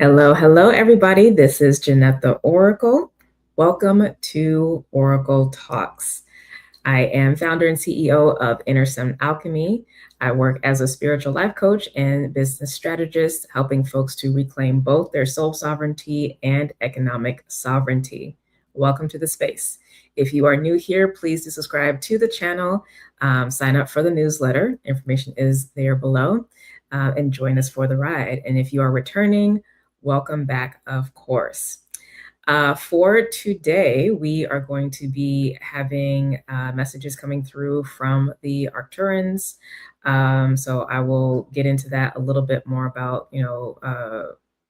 Hello, hello, everybody. This is Jynnette The Oracle. Welcome to Oracle Talks. I am founder and CEO of Inner Sun Alchemy. I work as a spiritual life coach and business strategist, helping folks to reclaim both their soul sovereignty and economic sovereignty. Welcome to the space. If you are new here, please do subscribe to the channel, sign up for the newsletter. Information is there below, and join us for the ride. And if you are returning, welcome back, of course. For today, we are going to be having messages coming through from the Arcturans. So I will get into that a little bit more about,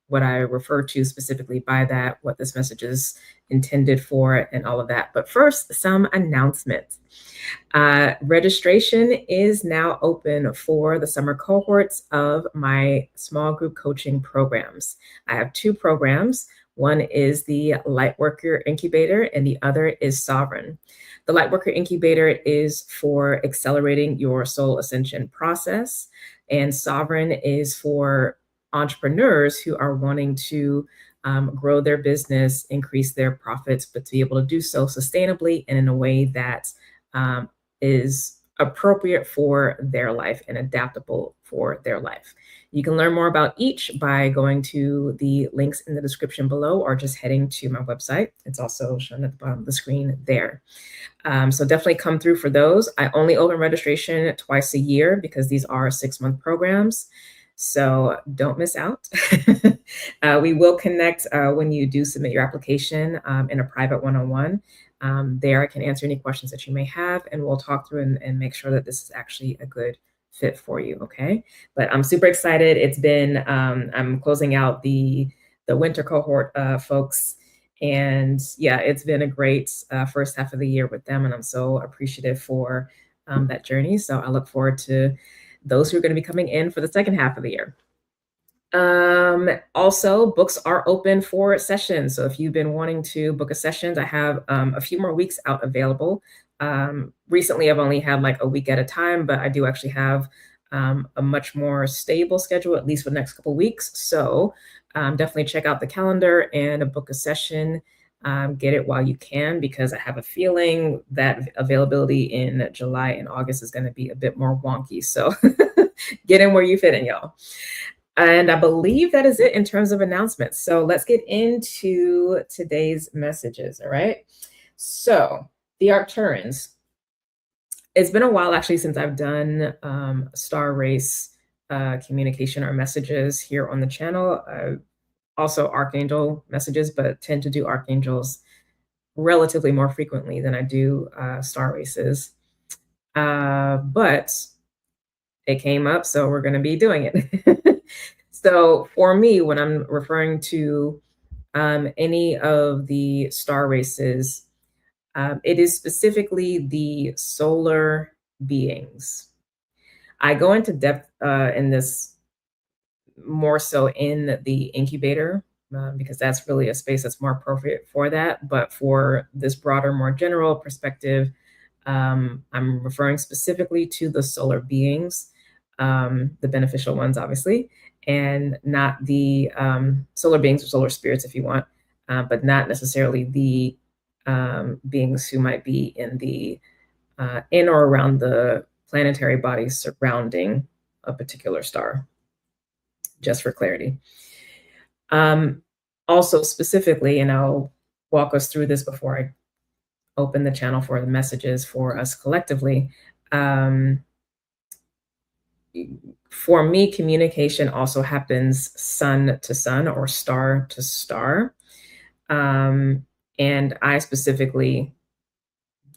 what I refer to specifically by that, what this message is intended for, and all of that. But first, some announcements. Registration is now open for the summer cohorts of my small group coaching programs. I have two programs. One is the Lightworker Incubator and the other is Sovereign. The Lightworker Incubator is for accelerating your soul ascension process, and Sovereign is for entrepreneurs who are wanting to grow their business, increase their profits, but to be able to do so sustainably and in a way that is appropriate for their life and adaptable for their life. You can learn more about each by going to the links in the description below or just heading to my website. It's also shown at the bottom of the screen there. So definitely come through for those. I only open registration twice a year because these are 6-month programs. So don't miss out. We will connect when you do submit your application in a private one-on-one. There I can answer any questions that you may have, and we'll talk through and make sure that this is actually a good fit for you, okay? But I'm super excited. It's been, I'm closing out the winter cohort folks, and yeah, it's been a great first half of the year with them, and I'm so appreciative for that journey. So I look forward to those who are going to be coming in for the second half of the year. Also, books are open for sessions. So if you've been wanting to book a session, I have a few more weeks out available. Recently, I've only had like a week at a time, but I do actually have a much more stable schedule, at least for the next couple of weeks. So definitely check out the calendar and book a session. Get it while you can, because I have a feeling that availability in July and August is going to be a bit more wonky. So get in where you fit in, y'all. And I believe that is it in terms of announcements. So let's get into today's messages, all right? So the Arcturans. It's been a while actually since I've done star race communication or messages here on the channel. Also Archangel messages, but tend to do Archangels relatively more frequently than I do star races. But it came up, so we're going to be doing it. So for me, when I'm referring to any of the star races, it is specifically the solar beings. I go into depth in this more so in the incubator, because that's really a space that's more appropriate for that. But for this broader, more general perspective, I'm referring specifically to the solar beings, the beneficial ones, obviously, and not the solar beings or solar spirits, if you want, but not necessarily the beings who might be in the in or around the planetary bodies surrounding a particular star, just for clarity. Also specifically, and I'll walk us through this before I open the channel for the messages for us collectively. For me, communication also happens sun to sun or star to star. And I specifically,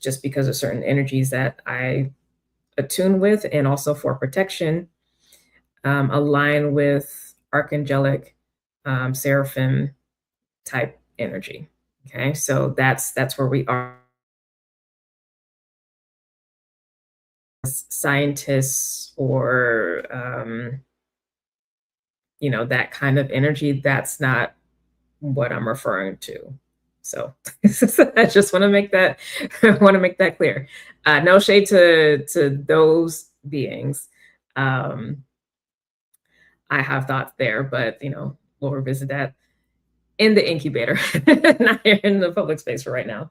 just because of certain energies that I attune with, and also for protection, align with archangelic, seraphim type energy. Okay, so that's where we are. Scientists or that kind of energy, that's not what I'm referring to. So I just want to make that clear. No shade to those beings. I have thoughts there, but we'll revisit that in the incubator, not here in the public space for right now.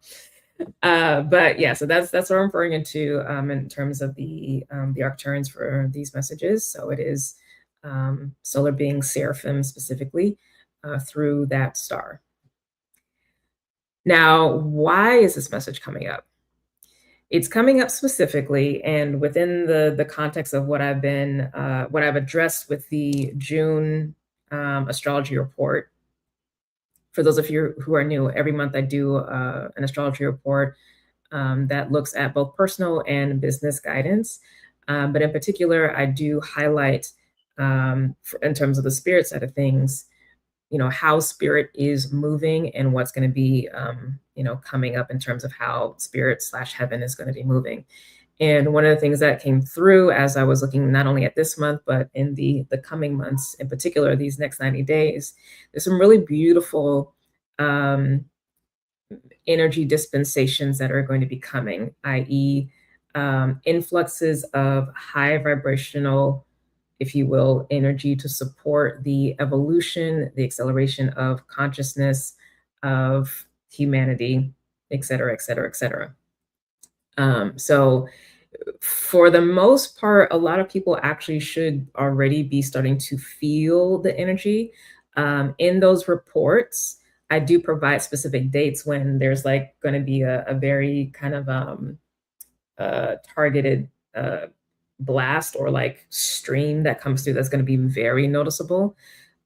But yeah, so that's what I'm referring into in terms of the Arcturans for these messages. So it is solar being Seraphim specifically through that star. Now, why is this message coming up? It's coming up specifically and within the context of what I've addressed with the June astrology report. For those of you who are new, every month I do an astrology report that looks at both personal and business guidance. But in particular, I do highlight, in terms of the spirit side of things, how spirit is moving and what's going to be, coming up in terms of how spirit/heaven is going to be moving. And one of the things that came through as I was looking not only at this month, but in the coming months, in particular, these next 90 days, there's some really beautiful energy dispensations that are going to be coming, i.e., influxes of high vibrational, if you will, energy to support the evolution, the acceleration of consciousness, of humanity, et cetera, et cetera, et cetera. So for the most part, a lot of people actually should already be starting to feel the energy. In those reports, I do provide specific dates when there's like going to be a very kind of targeted blast or like stream that comes through that's going to be very noticeable.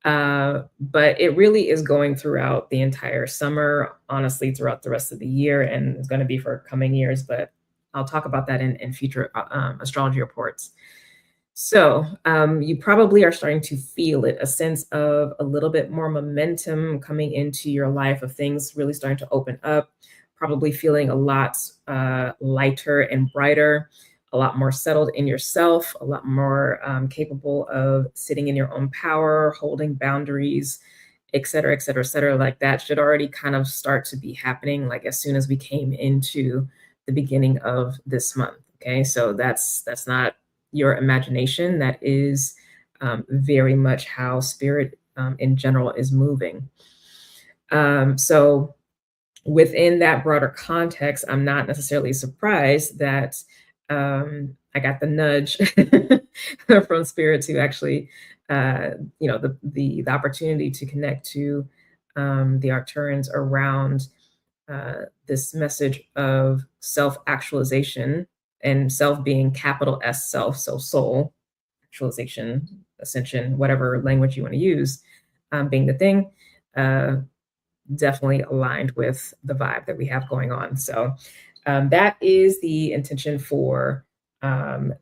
But it really is going throughout the entire summer, honestly, throughout the rest of the year, and it's going to be for coming years. But I'll talk about that in future astrology reports. So you probably are starting to feel it, a sense of a little bit more momentum coming into your life, of things really starting to open up, probably feeling a lot lighter and brighter, a lot more settled in yourself, a lot more capable of sitting in your own power, holding boundaries, et cetera, et cetera, et cetera. Like that should already kind of start to be happening, like as soon as we came into the beginning of this month. Okay, so that's not your imagination. That is very much how spirit in general is moving. So within that broader context, I'm not necessarily surprised that I got the nudge from spirit to actually, the opportunity to connect to the Arcturans around this message of self-actualization, and self being capital S self, so soul, actualization, ascension, whatever language you want to use, being the thing, definitely aligned with the vibe that we have going on. So that is the intention for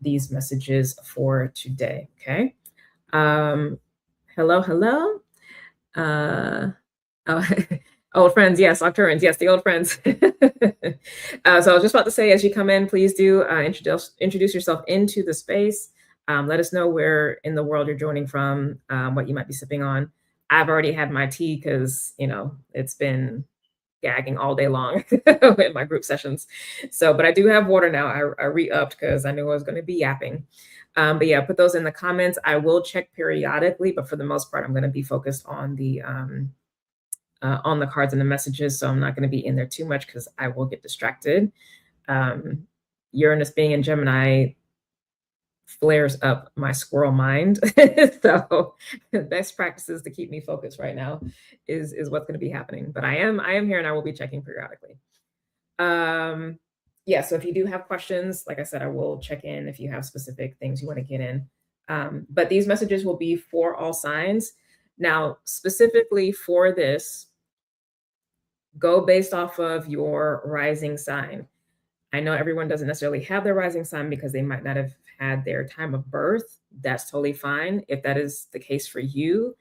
these messages for today. Okay. Hello. Oh, old friends, yes, Arcturans, yes, the old friends. So I was just about to say, as you come in, please do introduce yourself into the space. Let us know where in the world you're joining from, what you might be sipping on. I've already had my tea because, it's been gagging all day long in my group sessions. So, but I do have water now. I re-upped because I knew I was going to be yapping. But yeah, put those in the comments. I will check periodically, but for the most part, I'm going to be focused on the cards and the messages. So I'm not going to be in there too much because I will get distracted. Uranus being in Gemini flares up my squirrel mind. So best practices to keep me focused right now is what's going to be happening. But I am here and I will be checking periodically. Yeah, so if you do have questions, like I said, I will check in if you have specific things you want to get in. But these messages will be for all signs. Now, specifically for this, go based off of your rising sign. I know everyone doesn't necessarily have their rising sign because they might not have had their time of birth. That's totally fine. If that is the case for you,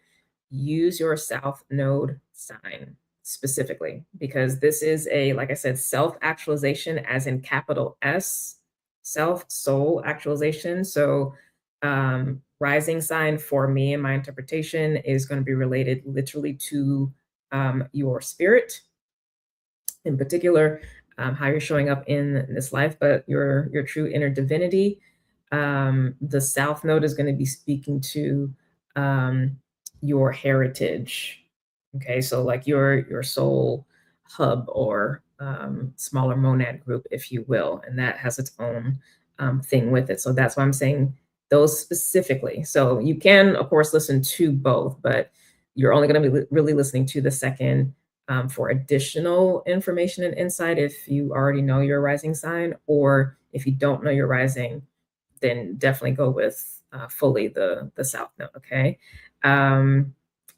use your South Node sign specifically, because this is like I said, self-actualization, as in capital S, soul actualization. So rising sign for me in my interpretation is going to be related literally to your spirit, in particular, how you're showing up in this life, but your true inner divinity. The South Node is going to be speaking to your heritage. Okay, so like your soul hub or smaller monad group, if you will, and that has its own thing with it. So that's why I'm saying those specifically. So you can, of course, listen to both, but you're only going to be really listening to the second for additional information and insight if you already know your rising sign, or if you don't know your rising, then definitely go with fully the South Node. Okay.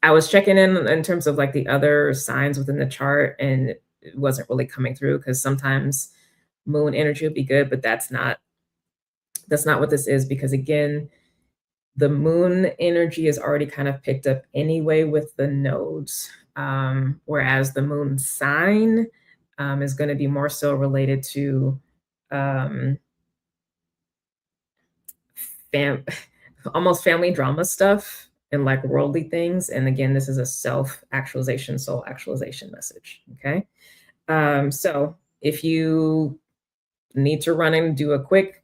I was checking in terms of like the other signs within the chart, and it wasn't really coming through because sometimes moon energy would be good, but that's not what this is, because again, the moon energy is already kind of picked up anyway with the nodes, whereas the moon sign is going to be more so related to um, fam- almost family drama stuff and like worldly things. And again, this is a self-actualization, soul actualization message. Okay. So if you need to run and do a quick,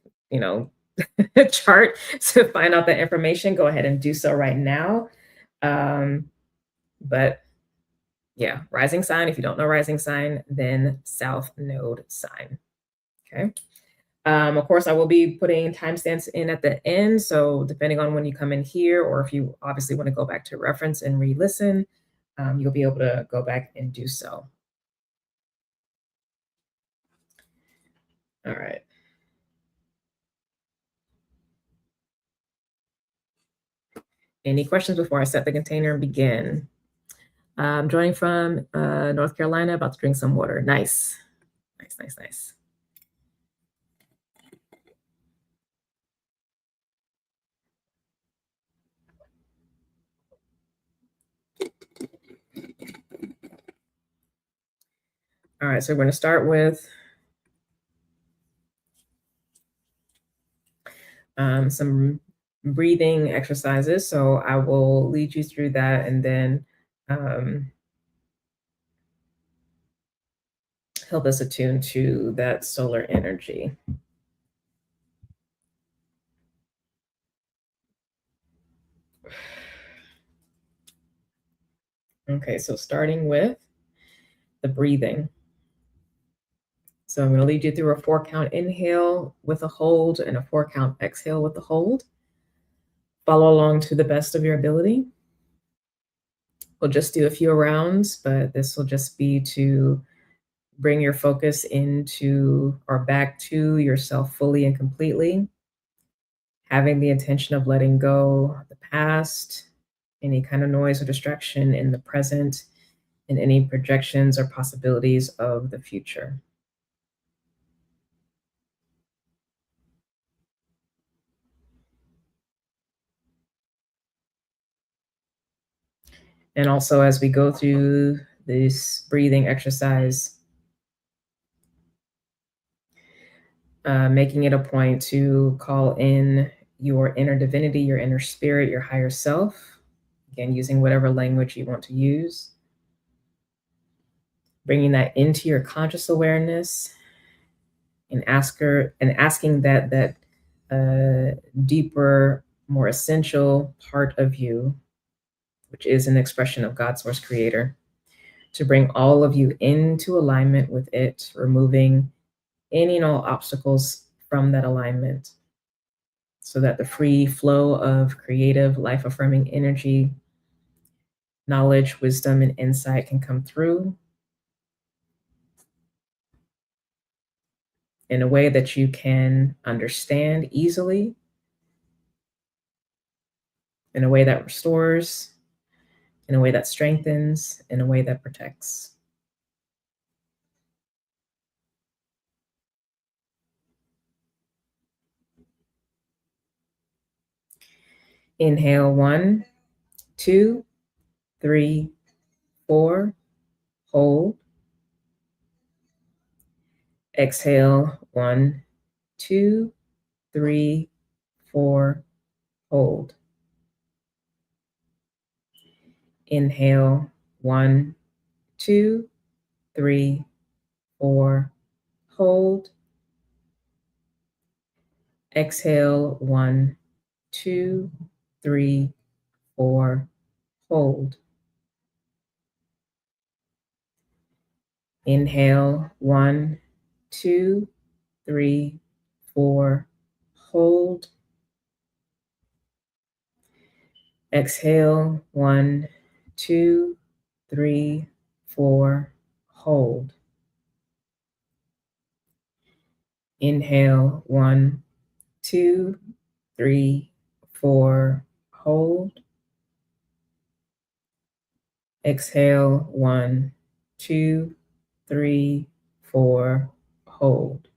chart to find out that information, go ahead and do so right now. But yeah, rising sign. If you don't know rising sign, then South Node sign. Okay. Of course, I will be putting timestamps in at the end. So depending on when you come in here, or if you obviously want to go back to reference and re-listen, you'll be able to go back and do so. All right. Any questions before I set the container and begin? I'm joining from North Carolina, about to drink some water. Nice. Nice, nice, nice. All right, so we're going to start with some breathing exercises. So I will lead you through that, and then help us attune to that solar energy. Okay, so starting with the breathing. So I'm going to lead you through a 4-count inhale with a hold and a 4-count exhale with a hold. Follow along to the best of your ability. We'll just do a few rounds, but this will just be to bring your focus into or back to yourself fully and completely, having the intention of letting go of the past, any kind of noise or distraction in the present, and any projections or possibilities of the future. And also, as we go through this breathing exercise, making it a point to call in your inner divinity, your inner spirit, your higher self. Again, using whatever language you want to use. Bringing that into your conscious awareness, and asking that deeper, more essential part of you, which is an expression of God, Source, Creator, to bring all of you into alignment with it, removing any and all obstacles from that alignment, so that the free flow of creative, life-affirming energy, knowledge, wisdom, and insight can come through in a way that you can understand easily, in a way that restores, in a way that strengthens, in a way that protects. Inhale, 1, 2, 3, 4, hold. Exhale, 1, 2, 3, 4, hold. Inhale, 1, 2, 3, 4, hold. Exhale, 1, 2, 3, 4, hold. Inhale, 1, 2, 3, 4, hold. Exhale, 1, 2, 3, 4, hold. Inhale, 1, 2, 3, 4, hold. Exhale, 1, 2, 3, 4, hold.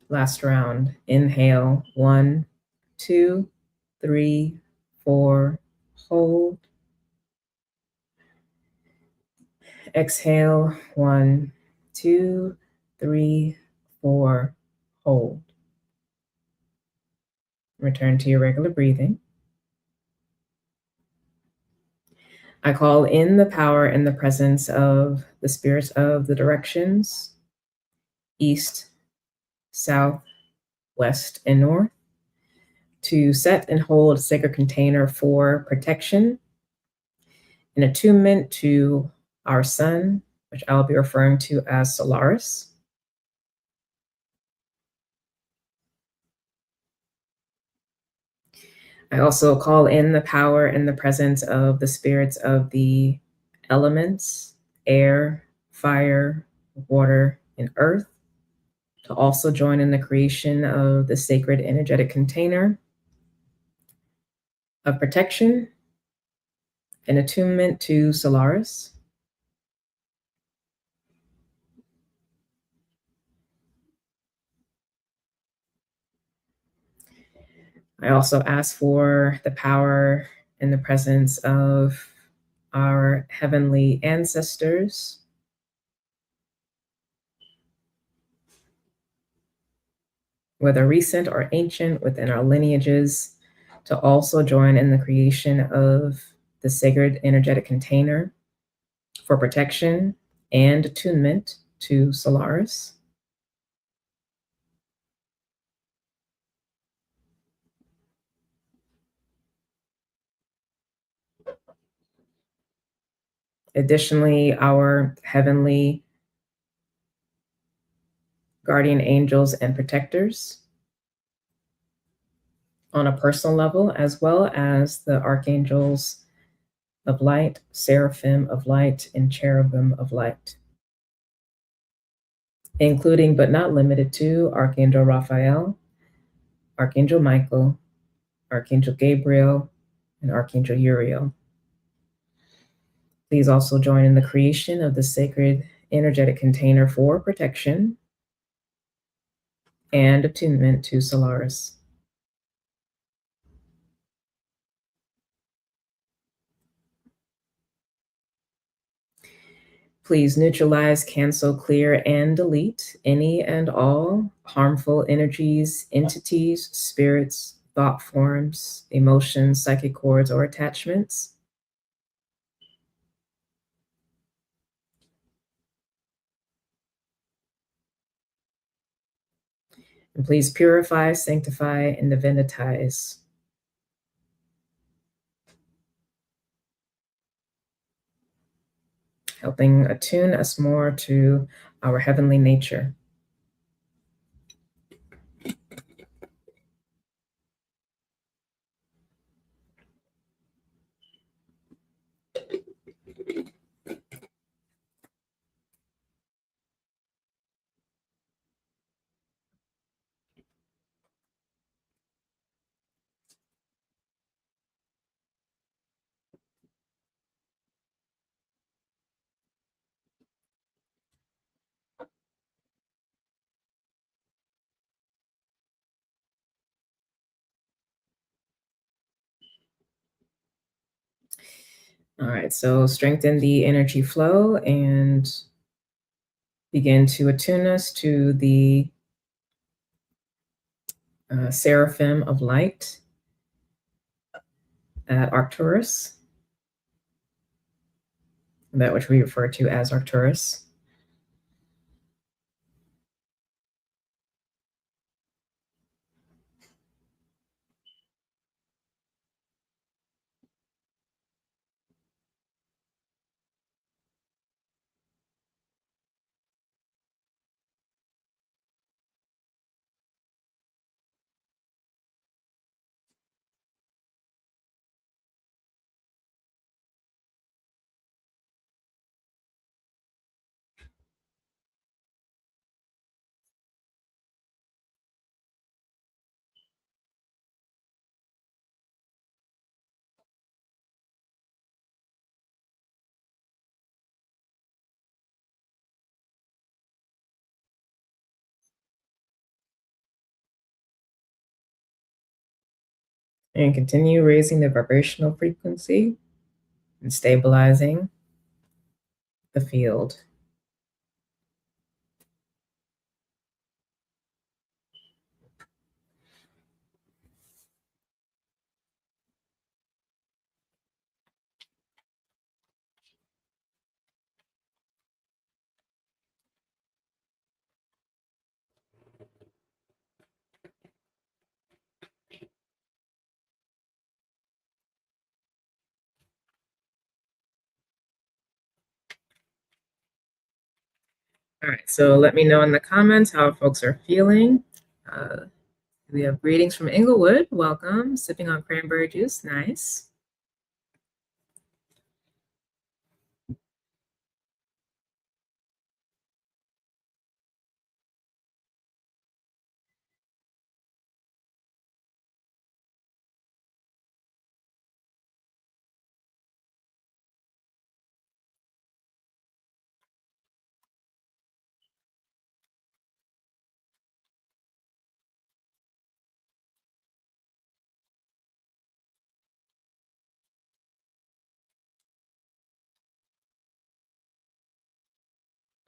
Last round. Inhale, 1, 2, 3, 4, hold. Exhale, 1, 2, 3, 4, hold. Return to your regular breathing. I call in the power and the presence of the spirits of the directions, east, south, west, and north, to set and hold a sacred container for protection and attunement to our sun, which I'll be referring to as Solaris. I also call in the power and the presence of the spirits of the elements, air, fire, water, and earth, to also join in the creation of the sacred energetic container of protection and attunement to Solaris. I also ask for the power and the presence of our heavenly ancestors, whether recent or ancient, within our lineages, to also join in the creation of the sacred energetic container for protection and attunement to Solaris. Additionally, our heavenly guardian angels and protectors on a personal level, as well as the archangels of light, seraphim of light, and cherubim of light, including but not limited to Archangel Raphael, Archangel Michael, Archangel Gabriel, and Archangel Uriel. Please also join in the creation of the sacred energetic container for protection and attunement to Solaris. Please neutralize, cancel, clear, and delete any and all harmful energies, entities, spirits, thought forms, emotions, psychic cords, or attachments. And please purify, sanctify, and divinitize. Helping attune us more to our heavenly nature. All right, so strengthen the energy flow and begin to attune us to the seraphim of light at Arcturus, that which we refer to as Arcturus. And continue raising the vibrational frequency and stabilizing the field. All right, so let me know in the comments how folks are feeling. We have greetings from Inglewood. Welcome. Sipping on cranberry juice. Nice.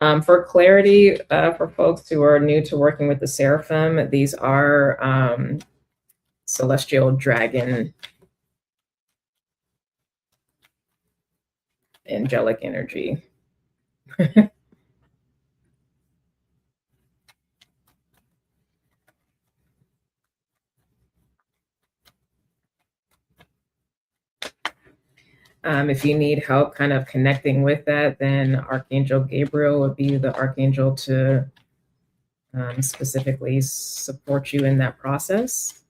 For clarity, for folks who are new to working with the Seraphim, these are celestial dragon angelic energy. If you need help kind of connecting with that, then Archangel Gabriel would be the archangel to specifically support you in that process.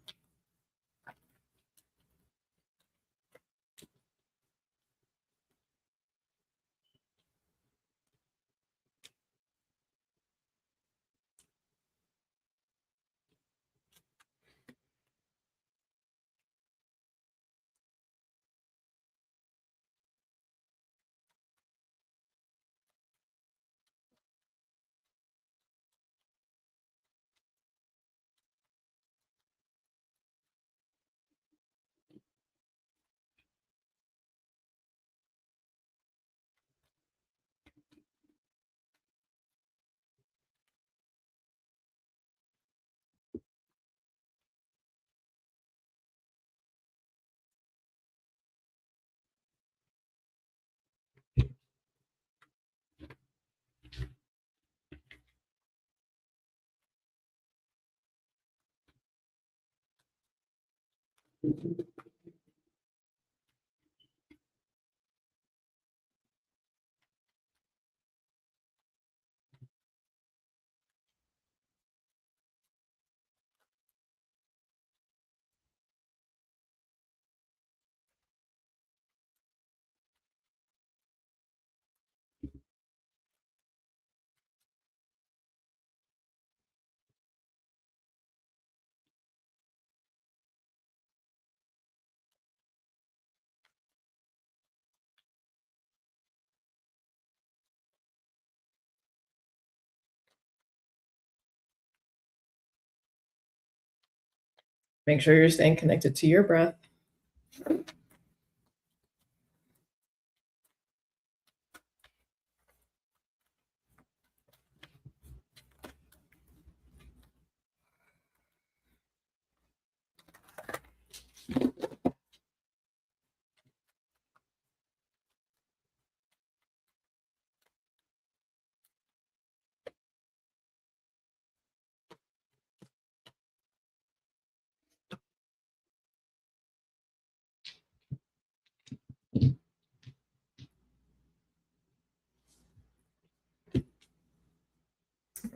Make sure you're staying connected to your breath.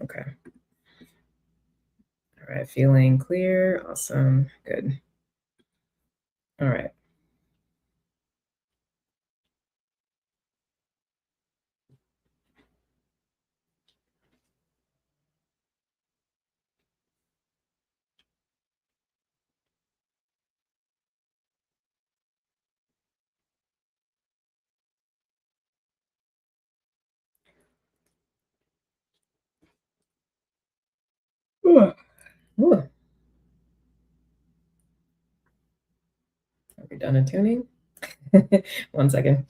Okay. All right, feeling clear. Awesome. Good. All right. Ooh. Ooh. Done attuning. 1 second.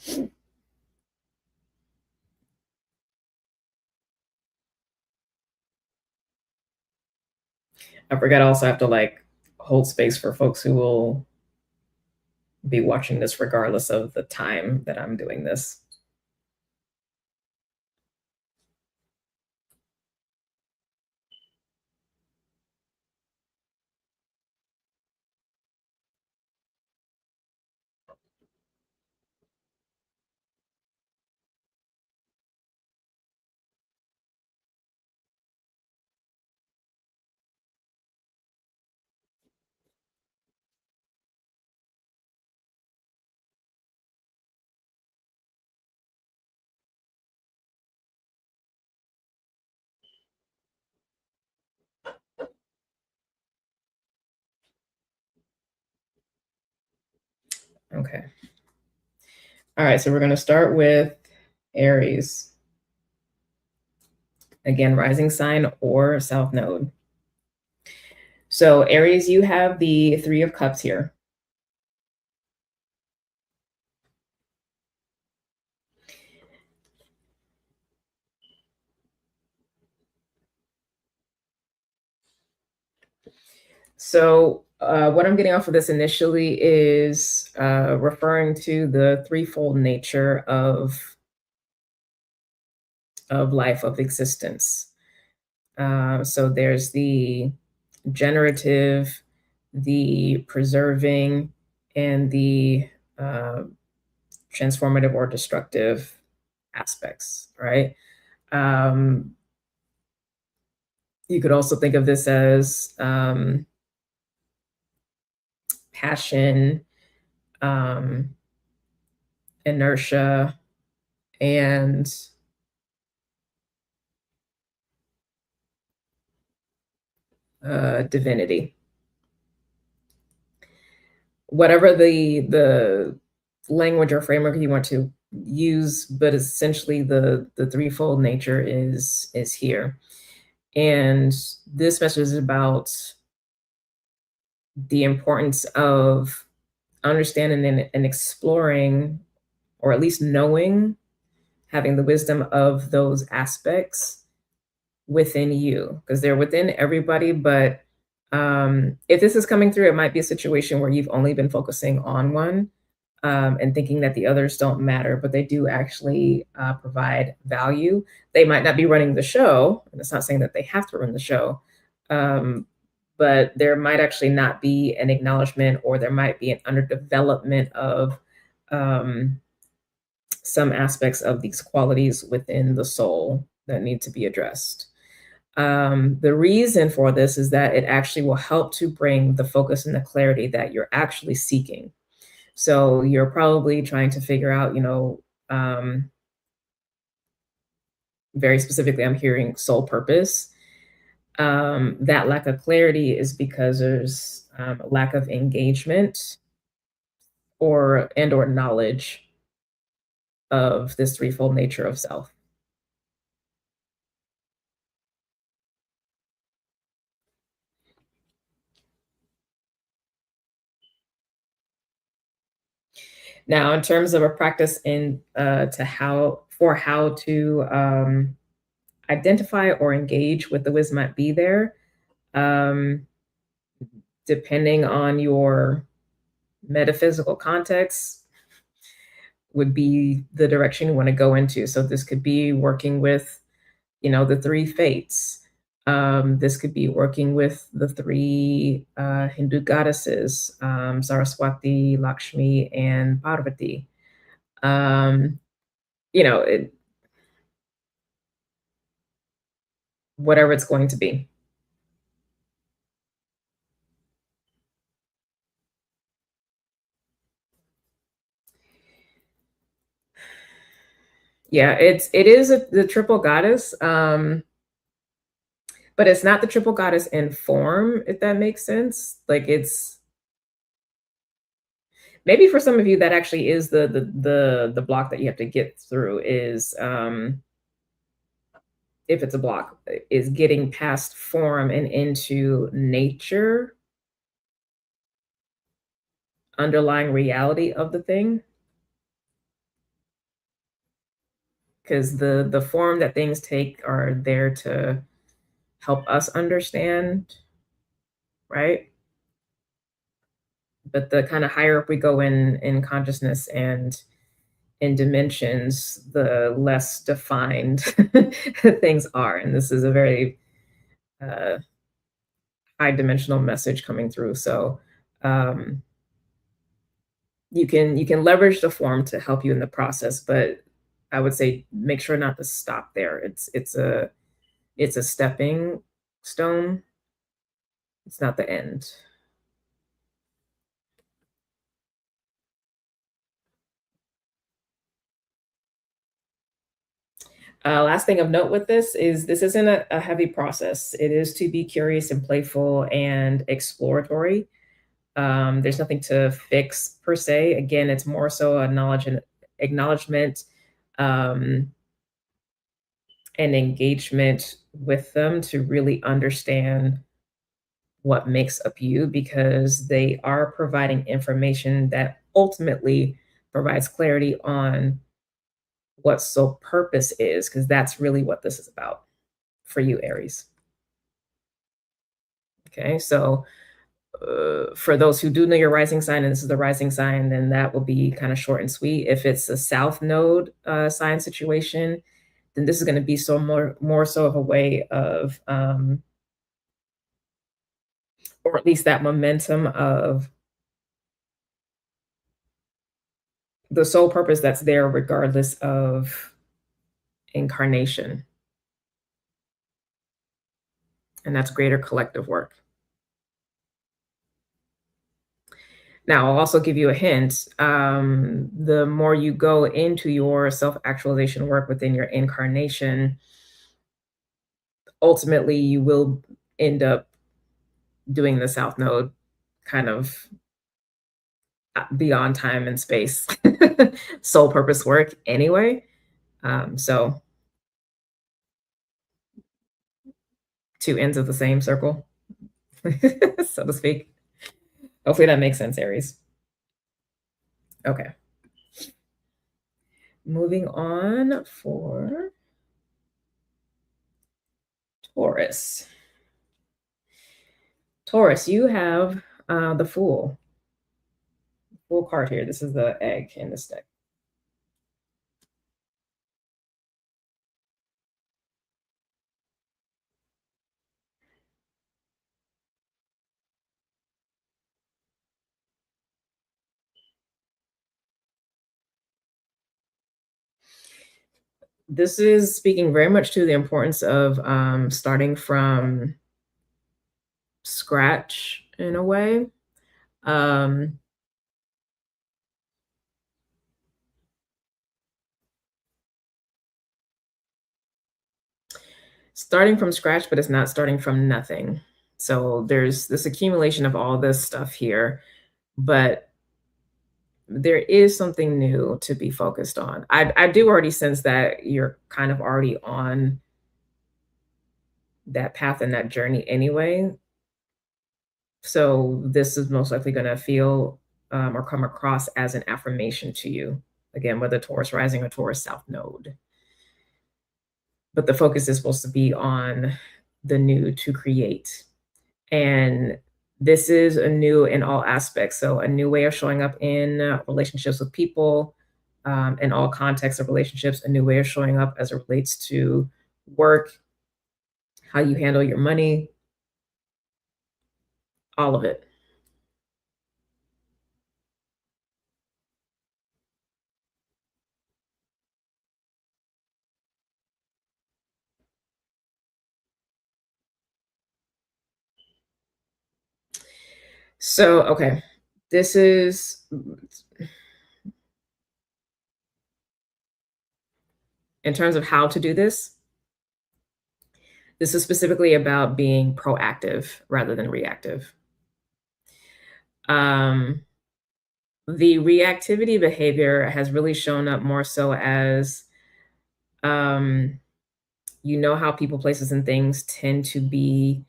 I forget I also have to like hold space for folks who will be watching this regardless of the time that I'm doing this. Okay. All right, so we're going to start with Aries. Again, rising sign or south node. So Aries, you have the 3 of Cups here. So what I'm getting off of this initially is referring to the threefold nature of life, of existence. So there's the generative, the preserving, and the transformative or destructive aspects, right? You could also think of this as passion, inertia, and divinity. Whatever the language or framework you want to use, but essentially the threefold nature is here. And this message is about the importance of understanding and exploring, or at least knowing, having the wisdom of those aspects within you, because they're within everybody. But if this is coming through, it might be a situation where you've only been focusing on one, and thinking that the others don't matter, but they do actually provide value. They might not be running the show, and it's not saying that they have to run the show, but there might actually not be an acknowledgement, or there might be an underdevelopment of some aspects of these qualities within the soul that need to be addressed. The reason for this is that it actually will help to bring the focus and the clarity that you're actually seeking. So you're probably trying to figure out, very specifically, I'm hearing soul purpose. That lack of clarity is because there's a lack of engagement or knowledge of this threefold nature of self. Now, in terms of a practice in how to identify or engage with the wisdom might be there, um, depending on your metaphysical context, would be the direction you want to go into. So this could be working with, the 3 fates. This could be working with the 3 Hindu goddesses, Saraswati, Lakshmi, and Parvati. It, whatever it's going to be. Yeah, it is the triple goddess, but it's not the triple goddess in form, if that makes sense. Like, it's maybe for some of you that actually is the block that you have to get through is, if it's a block, is getting past form and into nature. underlying reality of the thing, because the form that things take are there to help us understand, right? But the kind of higher up we go in consciousness and in dimensions, the less defined things are. And this is a very uh, high dimensional message coming through. So um, you can leverage the form to help you in the process, but I would say make sure not to stop there. It's a stepping stone. It's not the end. Last thing of note with this isn't a heavy process. It is to be curious and playful and exploratory. There's nothing to fix per se. Again, it's more so a knowledge and acknowledgement, um, and engagement with them to really understand what makes up you, because they are providing information that ultimately provides clarity on what soul purpose is, because that's really what this is about for you, Aries. Okay, so for those who do know your rising sign, and this is the rising sign, then that will be kind of short and sweet. If it's a South Node sign situation, then this is going to be so more so of a way of, or at least that momentum of the soul purpose that's there regardless of incarnation, and that's greater collective work. Now, I'll also give you a hint. The more you go into your self actualization work within your incarnation, ultimately you will end up doing the South Node kind of beyond time and space soul purpose work anyway. So, two ends of the same circle, so to speak. Hopefully that makes sense, Aries. Okay. Moving on for Taurus. Taurus, you have the Fool card here. This is the egg in this deck. This is speaking very much to the importance of starting from scratch in a way. Um, Starting from scratch, but it's not starting from nothing. So there's this accumulation of all this stuff here, but there is something new to be focused on. I do already sense that you're kind of already on that path and that journey anyway. So this is most likely going to feel or come across as an affirmation to you. Again, whether Taurus rising or Taurus south node. But the focus is supposed to be on the new to create. And this is a new in all aspects. So a new way of showing up in relationships with people, in all contexts of relationships, a new way of showing up as it relates to work, how you handle your money, all of it. So, okay, this is in terms of how to do this. This is specifically about being proactive rather than reactive. Um, the reactivity behavior has really shown up more so as, um, you know how people, places, and things tend to be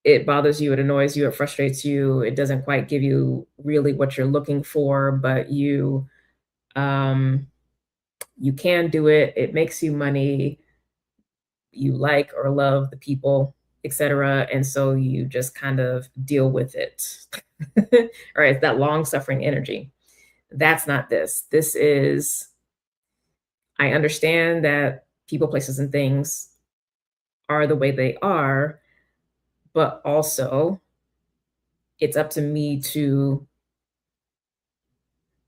it bothers you, it annoys you, it frustrates you, it doesn't quite give you really what you're looking for, but um, you can do it. It makes you money. You like or love the people, etc. And so you just kind of deal with it. All right, it's that long suffering energy. That's not this. This is, I understand that people, places, and things are the way they are, but also it's up to me to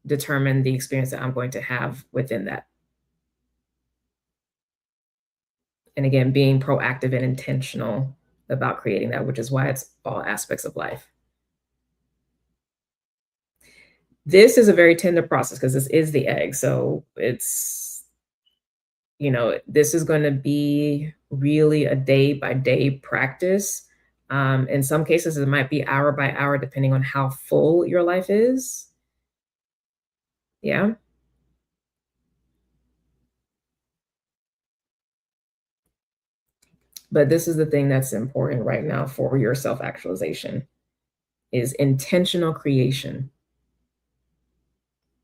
determine the experience that I'm going to have within that. And again, being proactive and intentional about creating that, which is why it's all aspects of life. This is a very tender process because this is the egg. So it's, this is going to be really a day by day practice. In some cases, it might be hour by hour, depending on how full your life is. Yeah. But this is the thing that's important right now for your self actualization is intentional creation,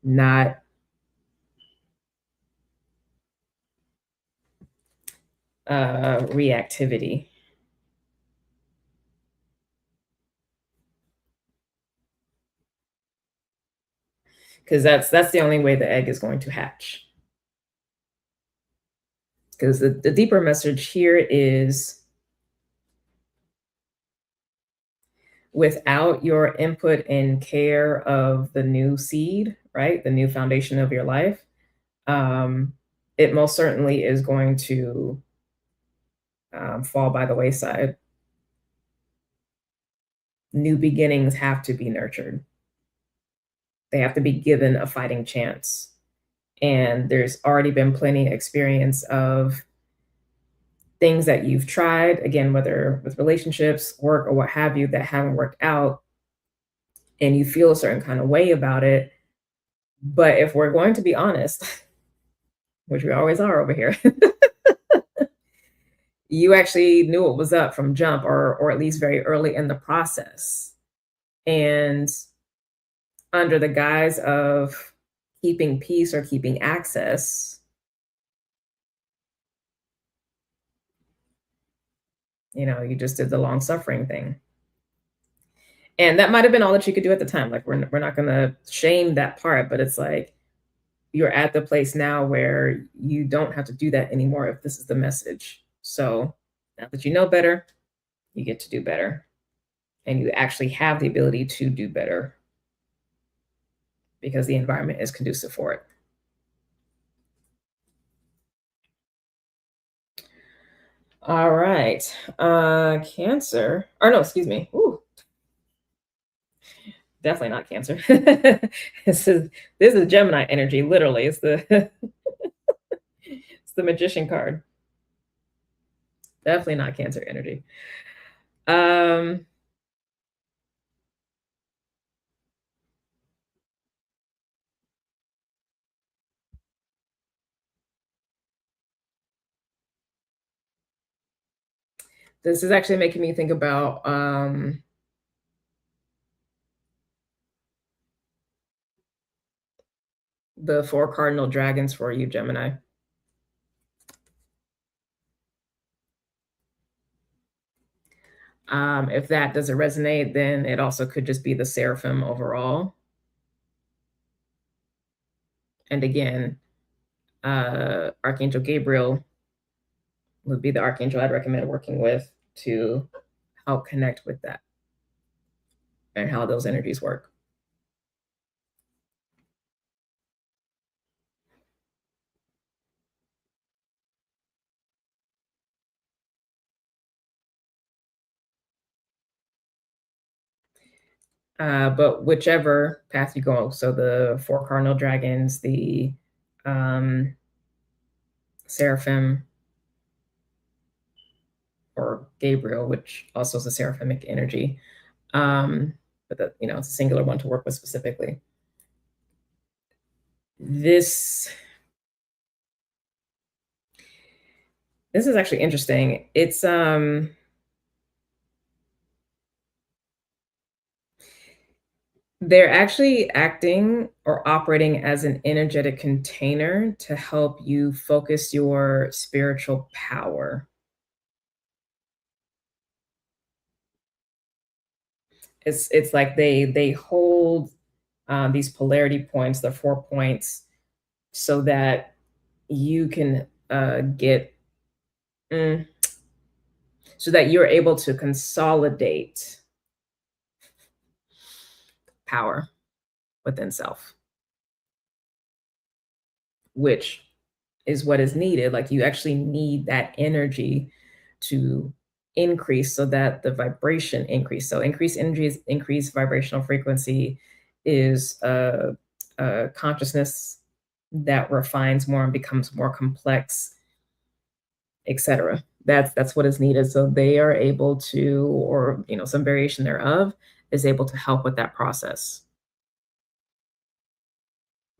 not reactivity. Because that's the only way the egg is going to hatch. Because the deeper message here is without your input and care of the new seed, right? The new foundation of your life, it most certainly is going to fall by the wayside. New beginnings have to be nurtured. They have to be given a fighting chance. And there's already been plenty of experience of things that you've tried, again, whether with relationships, work, or what have you, that haven't worked out, and you feel a certain kind of way about it. But if we're going to be honest, which we always are over here, you actually knew what was up from jump, or at least very early in the process. And under the guise of keeping peace or keeping access, you just did the long suffering thing. And that might have been all that you could do at the time. Like, we're not going to shame that part, but it's like you're at the place now where you don't have to do that anymore if this is the message. So now that you know better, you get to do better. And you actually have the ability to do better because the environment is conducive for it. All right. Cancer. Or no, excuse me. Ooh, definitely not Cancer. This is Gemini energy, literally. It's the it's the Magician card. Definitely not Cancer energy. Um this is actually making me think about the 4 cardinal dragons for you, Gemini. If that doesn't resonate, then it also could just be the seraphim overall. And again, Archangel Gabriel would be the archangel I'd recommend working with to help connect with that and how those energies work. But whichever path you go, so the 4 cardinal dragons, the seraphim, or Gabriel, which also is a seraphic energy, but it's a singular one to work with specifically. This is actually interesting. It's They're actually acting or operating as an energetic container to help you focus your spiritual power. It's like they hold these polarity points, the 4 points, so that you can get mm, so that you're able to consolidate power within self, which is what is needed. Like you actually need that energy to increase so that the vibration increase. So increased energy is increased vibrational frequency is a consciousness that refines more and becomes more complex, etc. That's what is needed. So they are able to, or some variation thereof is able to help with that process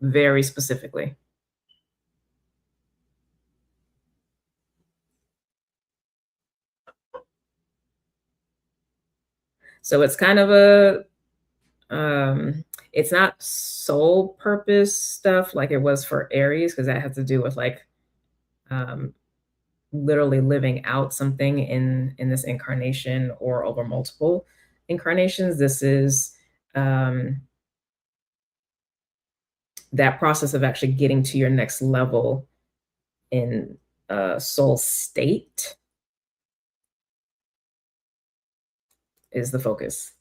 very specifically. So it's kind of a it's not soul purpose stuff like it was for Aries, because that has to do with like um literally living out something in this incarnation or over multiple incarnations. This is um that process of actually getting to your next level in soul state is the focus.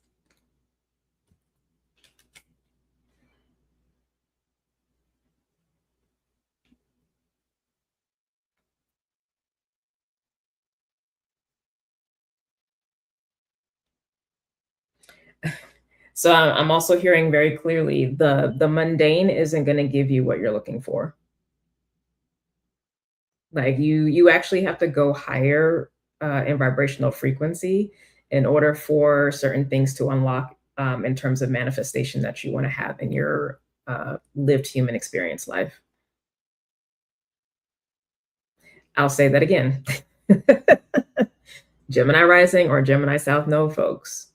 So I'm also hearing very clearly the mundane isn't going to give you what you're looking for. Like you actually have to go higher in vibrational frequency in order for certain things to unlock in terms of manifestation that you want to have in your lived human experience life. I'll say that again. Gemini rising or Gemini South node folks,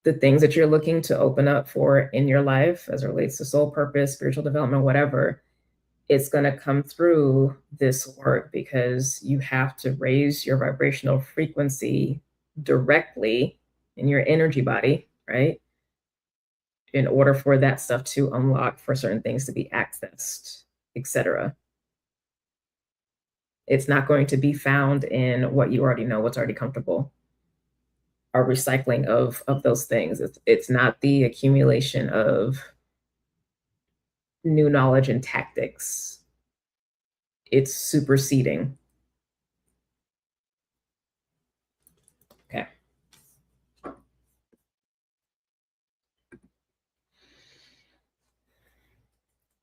the things that you're looking to open up for in your life as it relates to soul purpose, spiritual development, whatever, it's going to come through this work because you have to raise your vibrational frequency directly in your energy body, right? In order for that stuff to unlock, for certain things to be accessed, etc. It's not going to be found in what you already know, what's already comfortable, or recycling of those things. It's not the accumulation of new knowledge and tactics. It's superseding. Okay.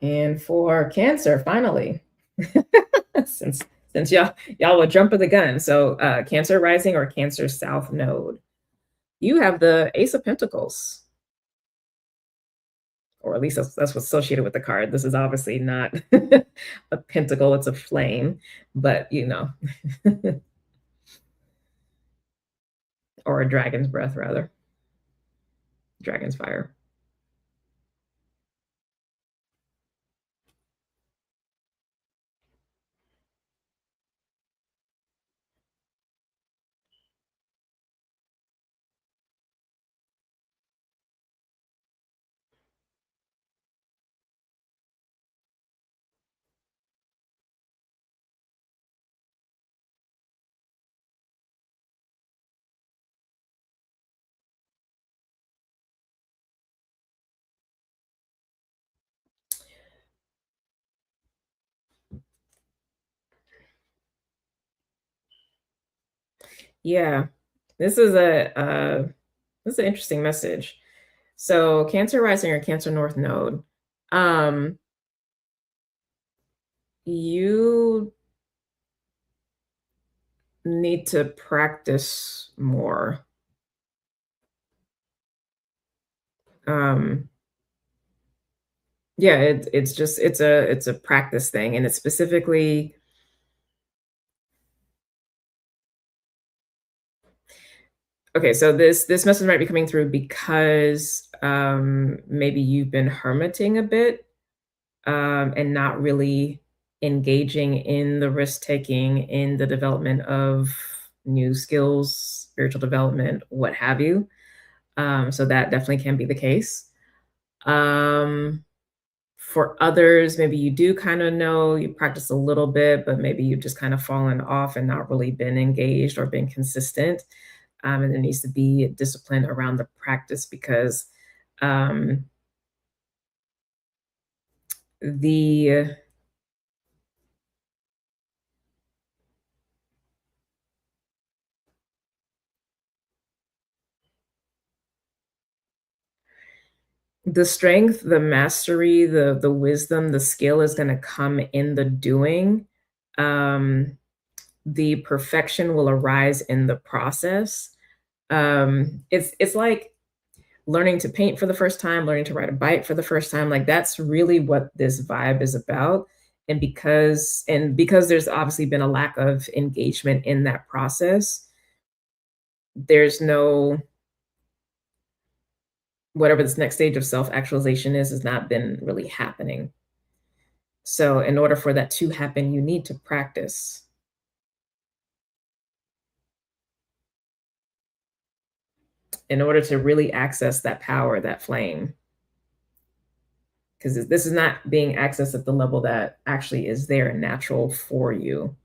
And for Cancer, finally, since y'all were jumping the gun. So Cancer rising or Cancer South node, you have the Ace of Pentacles, or at least that's what's associated with the card. This is obviously not a pentacle; it's a flame, but or a dragon's breath rather, dragon's fire. Yeah, this is an interesting message. So Cancer rising or Cancer North node, um, you need to practice more. Um, yeah, it's just it's a practice thing, and it's specifically Okay, so this message might be coming through because maybe you've been hermiting a bit, and not really engaging in the risk taking, in the development of new skills, spiritual development, what have you. So that definitely can be the case. Um, for others, maybe you do kind of know, you practice a little bit, but maybe you've just kind of fallen off and not really been engaged or been consistent. And there needs to be discipline around the practice because um, the the strength, the mastery, the wisdom, the skill is going to come in the doing. Um, the perfection will arise in the process. It's like learning to paint for the first time, learning to ride a bike for the first time. Like that's really what this vibe is about. And because there's obviously been a lack of engagement in that process, there's no whatever this next stage of self-actualization is has not been really happening. So in order for that to happen, you need to practice in order to really access that power, that flame. Because this is not being accessed at the level that actually is there and natural for you.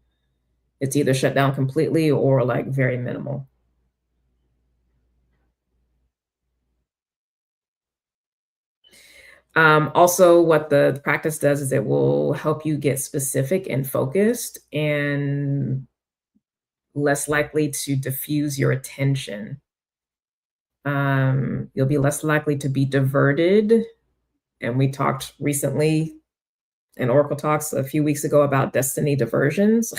It's either shut down completely or like very minimal. Also, what the practice does is it will help you get specific and focused and less likely to diffuse your attention. You'll be less likely to be diverted. And we talked recently in Oracle Talks a few weeks ago about destiny diversions.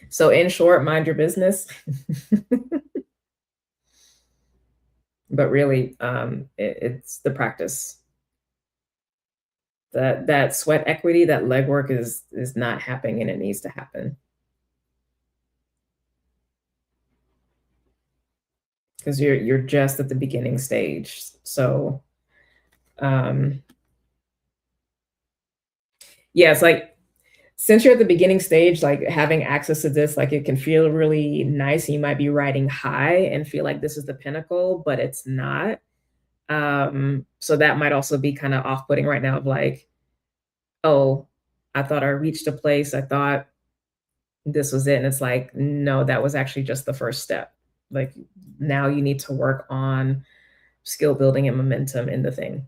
So, in short, mind your business. But really, it's the practice. That sweat equity, that legwork is not happening, and it needs to happen because you're just at the beginning stage. So, um, yeah, it's like since you're at the beginning stage, like having access to this, like it can feel really nice. You might be riding high and feel like this is the pinnacle, but it's not. So that might also be kind of off-putting right now of like, oh, I thought I reached a place. I thought this was it. And it's like, no, that was actually just the first step. Like now you need to work on skill building and momentum in the thing.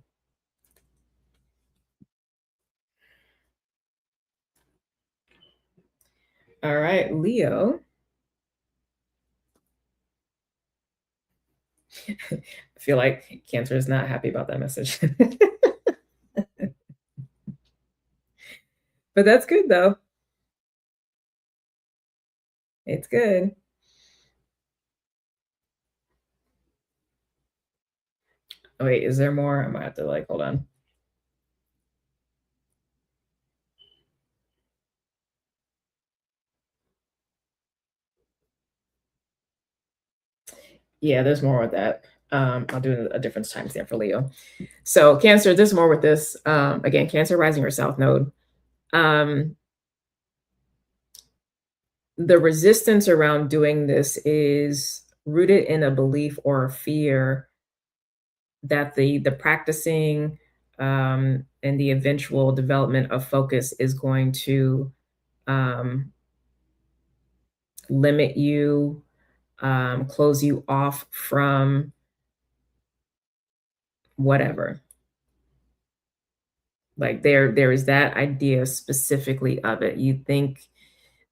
All right, Leo. I feel like Cancer is not happy about that message. But that's good though. It's good. Oh, wait, is there more? I might have to like hold on. Yeah, there's more with that. I'll do a different timestamp for Leo. So Cancer, there's more with this. Again, Cancer rising or South Node. Um, the resistance around doing this is rooted in a belief or a fear that the practicing and the eventual development of focus is going to um, limit you, close you off from whatever. Like there is that idea specifically of it. You think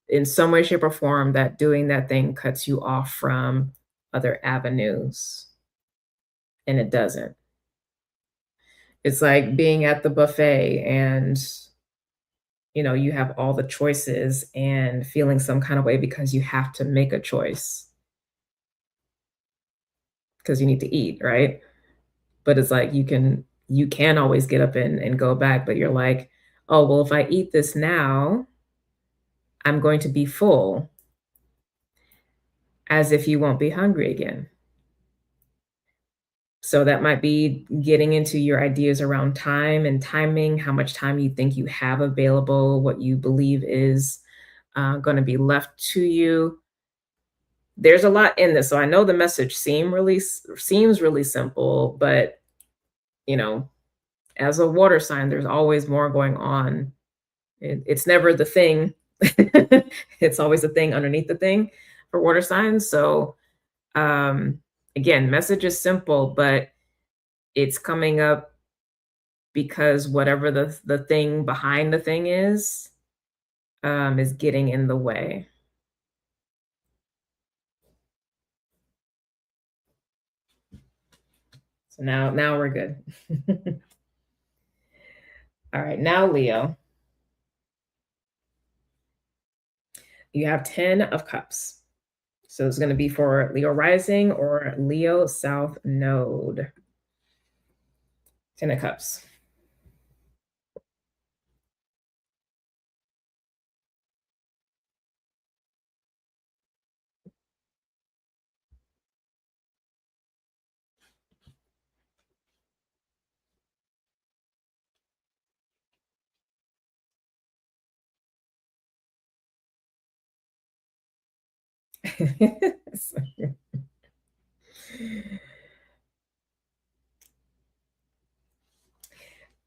in some way, shape, or form that doing that thing cuts you off from other avenues, and it doesn't. It's like being at the buffet and you have all the choices and feeling some kind of way because you have to make a choice because you need to eat, right? But it's like you can always get up and go back, but you're like, oh well, if I eat this now, I'm going to be full, as if you won't be hungry again. So that might be getting into your ideas around time and timing, how much time you think you have available, what you believe is going to be left to you. There's a lot in this. So I know the message seems really simple, but you know, as a water sign, there's always more going on. It's never the thing. It's always the thing underneath the thing for water signs. So um again, message is simple, but it's coming up because whatever the thing behind the thing is getting in the way. So now we're good. All right, now Leo, you have 10 of cups. So it's going to be for Leo rising or Leo south node. 10 of cups.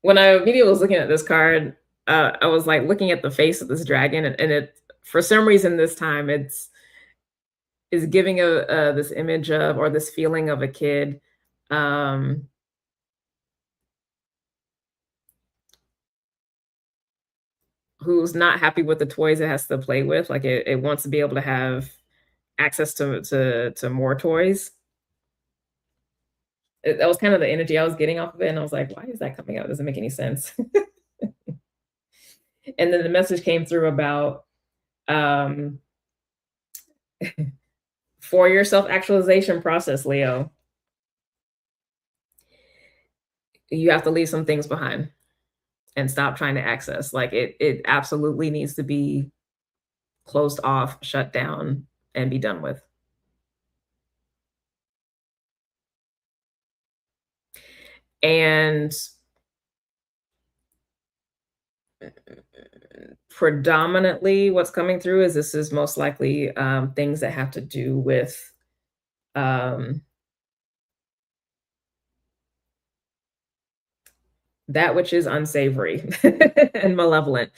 When I immediately was looking at this card, I was like looking at the face of this dragon, and it, for some reason, this time is giving a this image of, or this feeling of, a kid um, who's not happy with the toys it has to play with. Like it wants to be able to have access to more toys. That was kind of the energy I was getting off of it, and I was like, why is that coming out? It doesn't make any sense. And then the message came through about um, for your self-actualization process, Leo, you have to leave some things behind and stop trying to access. Like it absolutely needs to be closed off, shut down, and be done with. And predominantly what's coming through is this is most likely things that have to do with um, that which is unsavory and malevolent.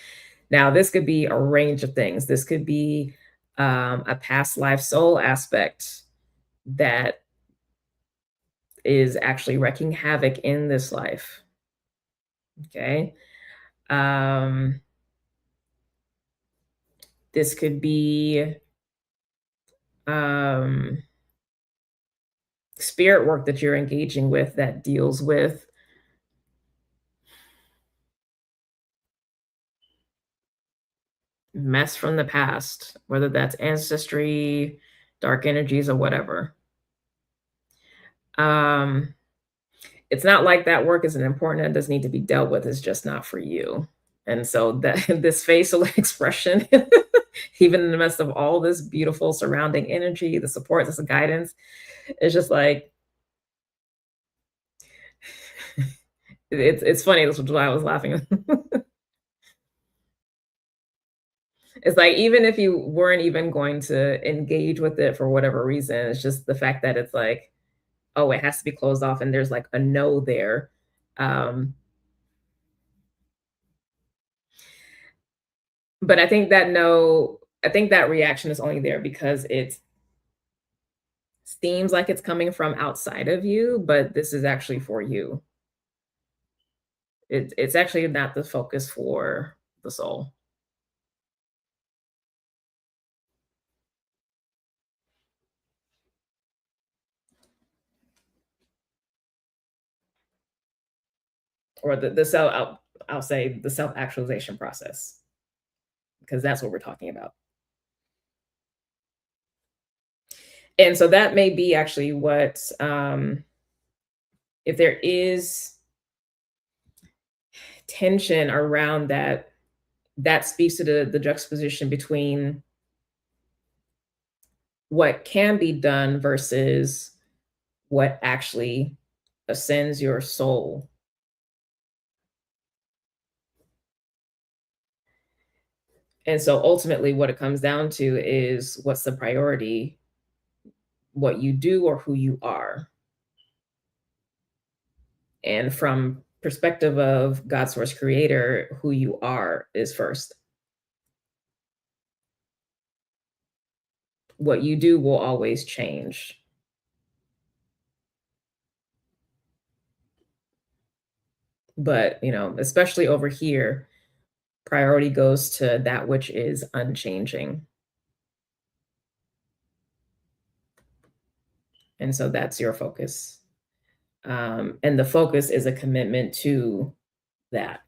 Now, this could be a range of things. This could be a past life soul aspect that is actually wreaking havoc in this life. Okay. Um, this could be um, spirit work that you're engaging with that deals with mess from the past, whether that's ancestry, dark energies, or whatever. Um, it's not like that work isn't important and doesn't need to be dealt with. It's just not for you. And so that this facial expression, even in the midst of all this beautiful surrounding energy, the support, this guidance, it's just like it's funny. This is why I was laughing. It's like even if you weren't even going to engage with it for whatever reason, it's just the fact that it's like, oh, it has to be closed off, and there's like a no there. Um, but I think that no, I think that reaction is only there because it seems like it's coming from outside of you, but this is actually for you. It's actually not the focus for the soul. Or the self, I'll say the self-actualization process, because that's what we're talking about. And so that may be actually what, if there is tension around that that speaks to the juxtaposition between what can be done versus what actually ascends your soul. And so ultimately, what it comes down to is what's the priority, what you do or who you are. And from perspective of God source creator, who you are is first. What you do will always change. But, especially over here, priority goes to that which is unchanging. And so that's your focus. And the focus is a commitment to that.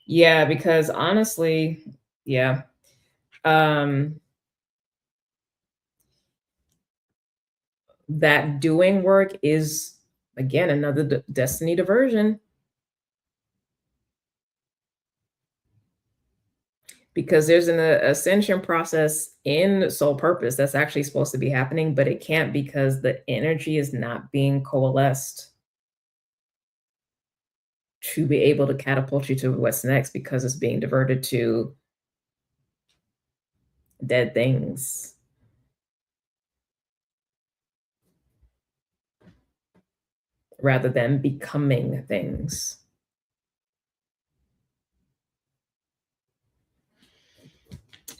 Yeah, because honestly, yeah. Um, that doing work is, again, another destiny diversion, because there's an ascension process in soul purpose that's actually supposed to be happening, but it can't because the energy is not being coalesced to be able to catapult you to what's next, because it's being diverted to dead things rather than becoming things.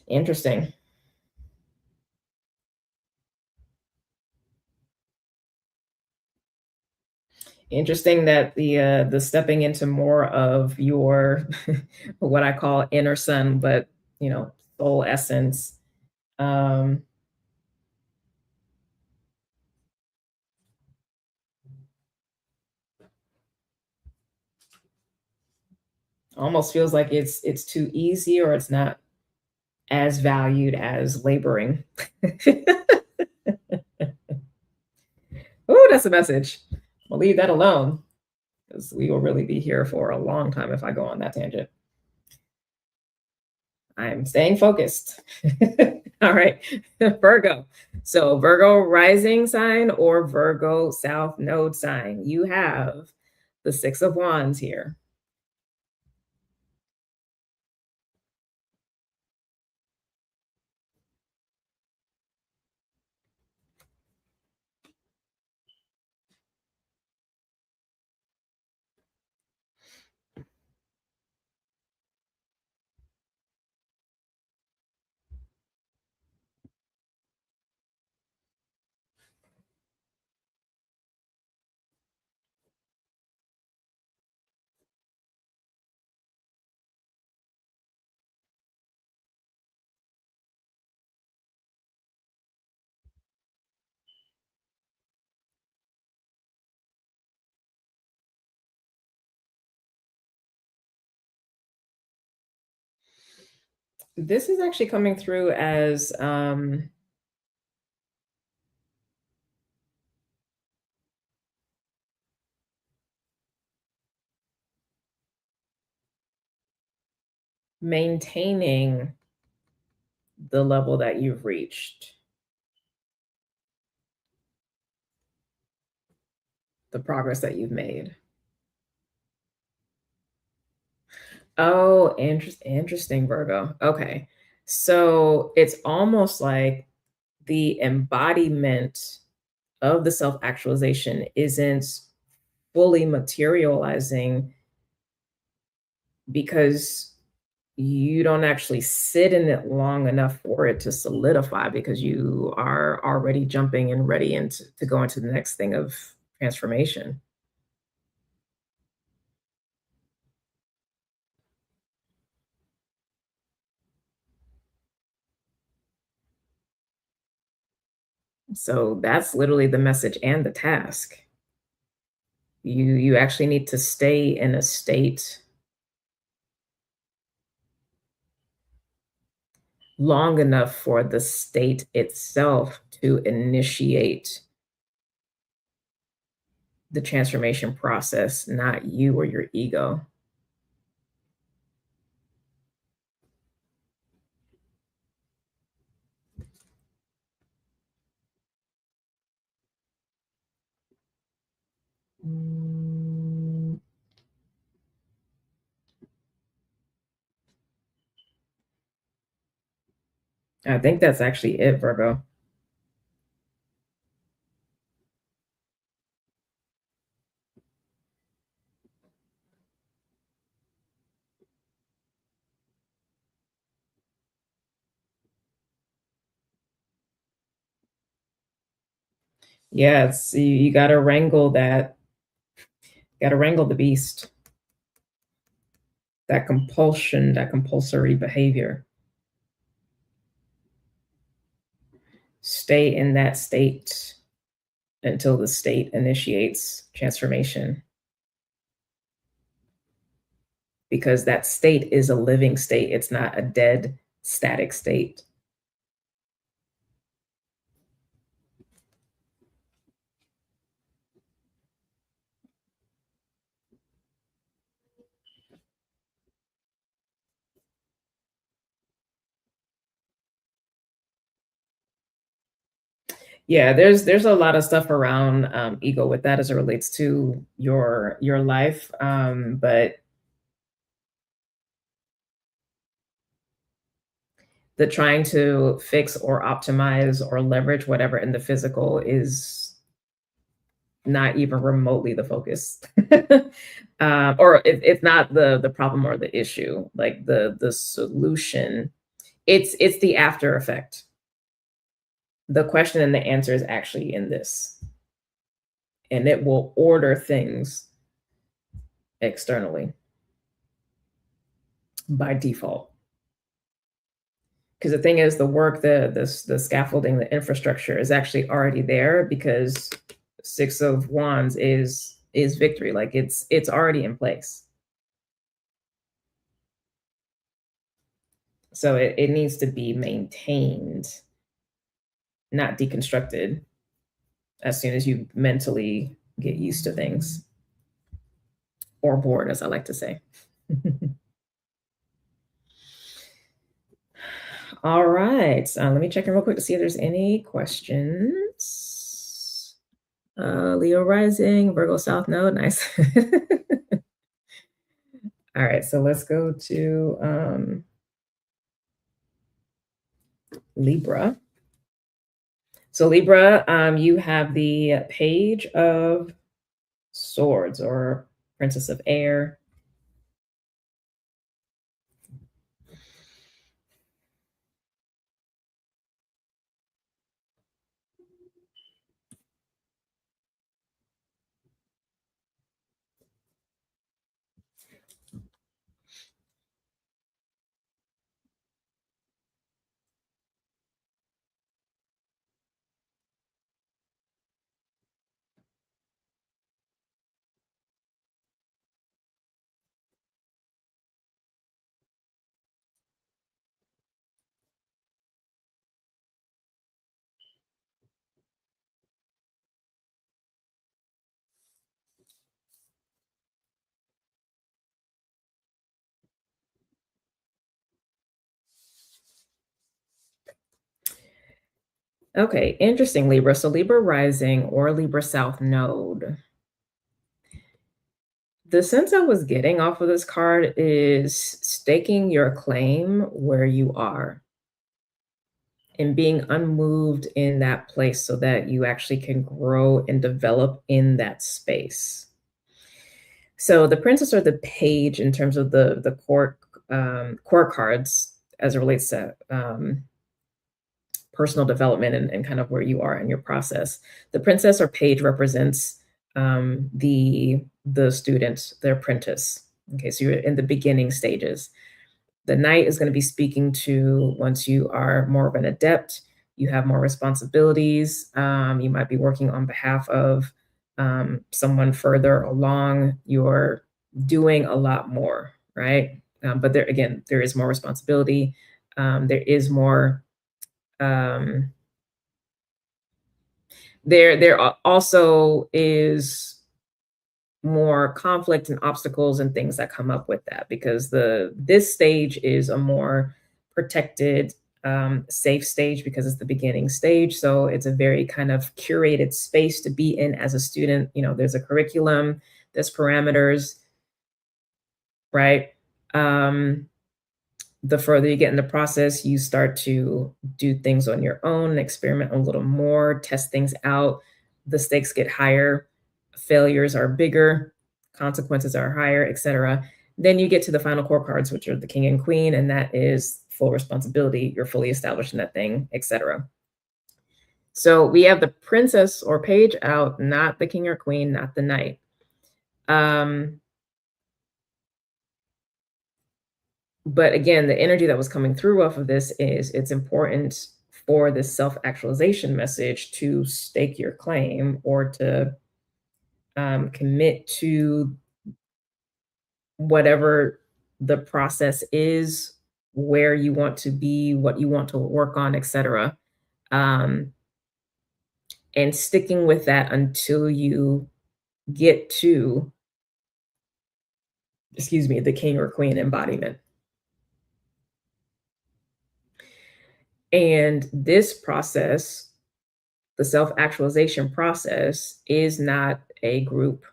Interesting. Interesting that the stepping into more of your what I call inner sun, but soul essence. Um, Almost feels like it's too easy, or it's not as valued as laboring. Oh, that's a message. We'll leave that alone, because we will really be here for a long time if I go on that tangent. I'm staying focused. All right, Virgo. So Virgo rising sign or Virgo South node sign. You have the Six of Wands here. This is actually coming through as maintaining the level that you've reached, the progress that you've made. Oh, interesting, Virgo. Okay. So it's almost like the embodiment of the self actualization isn't fully materializing because you don't actually sit in it long enough for it to solidify, because you are already jumping and ready into to go into the next thing of transformation. So that's literally the message and the task. You actually need to stay in a state long enough for the state itself to initiate the transformation process, not you or your ego. Mm, I think that's actually it, Virgo. Yeah, you gotta wrangle that, gotta wrangle the beast, that compulsion, that compulsory behavior. Stay in that state until the state initiates transformation, because that state is a living state. It's not a dead, static state. Yeah, there's a lot of stuff around ego with that as it relates to your life. But the trying to fix or optimize or leverage whatever in the physical is not even remotely the focus. Or if not the problem or the issue, like the solution, it's the after effect. The question and the answer is actually in this, and it will order things externally by default. Because the thing is, the work, the scaffolding, the infrastructure is actually already there, because Six of Wands is victory. Like it's already in place. So it needs to be maintained, not deconstructed as soon as you mentally get used to things, or bored, as I like to say. All right. Let me check in real quick to see if there's any questions. Leo rising, Virgo South Node. Nice. All right. So let's go to Libra. So Libra, you have the Page of Swords, or Princess of Air. Okay, interesting, Libra. So Libra rising or Libra South Node. The sense I was getting off of this card is staking your claim where you are and being unmoved in that place so that you actually can grow and develop in that space. So the princess or the page, in terms of the core cards as it relates to personal development and kind of where you are in your process. The princess or page represents the student, the apprentice. Okay, so you're in the beginning stages. The knight is going to be speaking to once you are more of an adept, you have more responsibilities. You might be working on behalf of someone further along. You're doing a lot more, right? But there again, there is more responsibility. There is more. Um, there also is more conflict and obstacles and things that come up with that, because this stage is a more protected, safe stage, because it's the beginning stage. So it's a very kind of curated space to be in as a student. There's a curriculum, there's parameters, right? The further you get in the process, you start to do things on your own, experiment a little more, test things out. The stakes get higher, failures are bigger, consequences are higher, etc. Then you get to the final core cards, which are the king and queen, and that is full responsibility. You're fully established in that thing, etc. So we have the princess or page out, not the king or queen, not the knight. But again, the energy that was coming through off of this is it's important for this self-actualization message to stake your claim, or to commit to whatever the process is, where you want to be, what you want to work on, etc. And sticking with that until you get to, the king or queen embodiment. And this process, the self-actualization process, is not a group,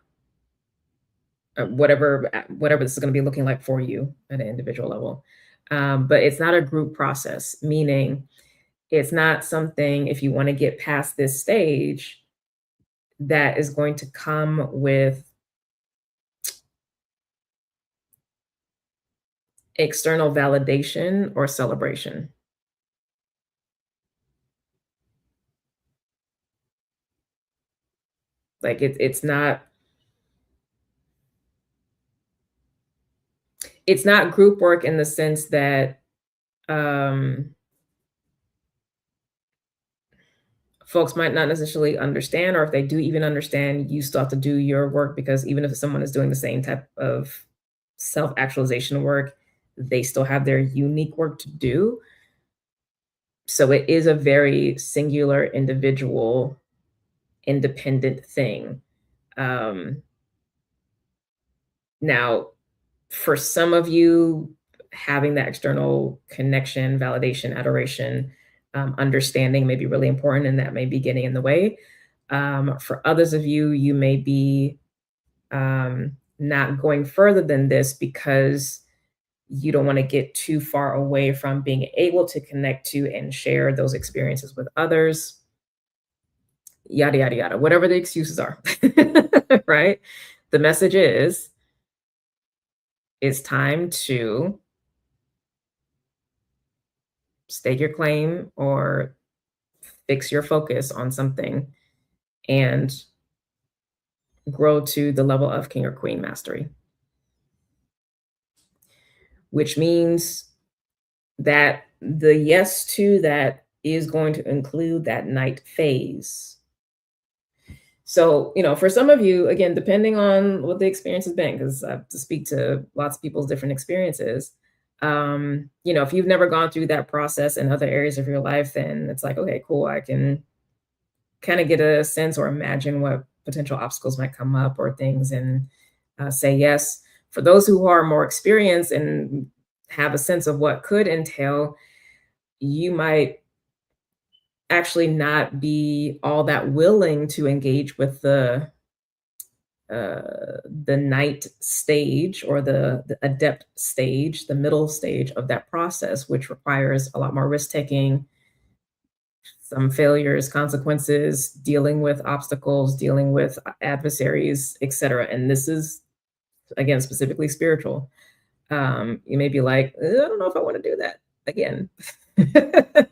whatever this is going to be looking like for you at an individual level. But it's not a group process, meaning it's not something, if you want to get past this stage, that is going to come with external validation or celebration. Like it's not group work in the sense that folks might not necessarily understand, or if they do even understand, you still have to do your work, because even if someone is doing the same type of self-actualization work, they still have their unique work to do. So it is a very singular, individual, independent thing. Now, for some of you, having that external connection, validation, adoration, understanding may be really important, and that may be getting in the way. For others of you, you may be not going further than this because you don't want to get too far away from being able to connect to and share those experiences with others. Yada, yada, yada, whatever the excuses are, right? The message is, it's time to stake your claim or fix your focus on something and grow to the level of king or queen mastery, which means that the yes to that is going to include that night phase. So, for some of you, again, depending on what the experience has been, because I have to speak to lots of people's different experiences. If you've never gone through that process in other areas of your life, then it's like, okay, cool. I can kind of get a sense or imagine what potential obstacles might come up or things, and say yes. For those who are more experienced and have a sense of what could entail, you might actually not be all that willing to engage with the night stage, or the adept stage, the middle stage of that process, which requires a lot more risk taking, some failures, consequences, dealing with obstacles, dealing with adversaries, etc. And this is, again, specifically spiritual. You may be like, I don't know if I want to do that again.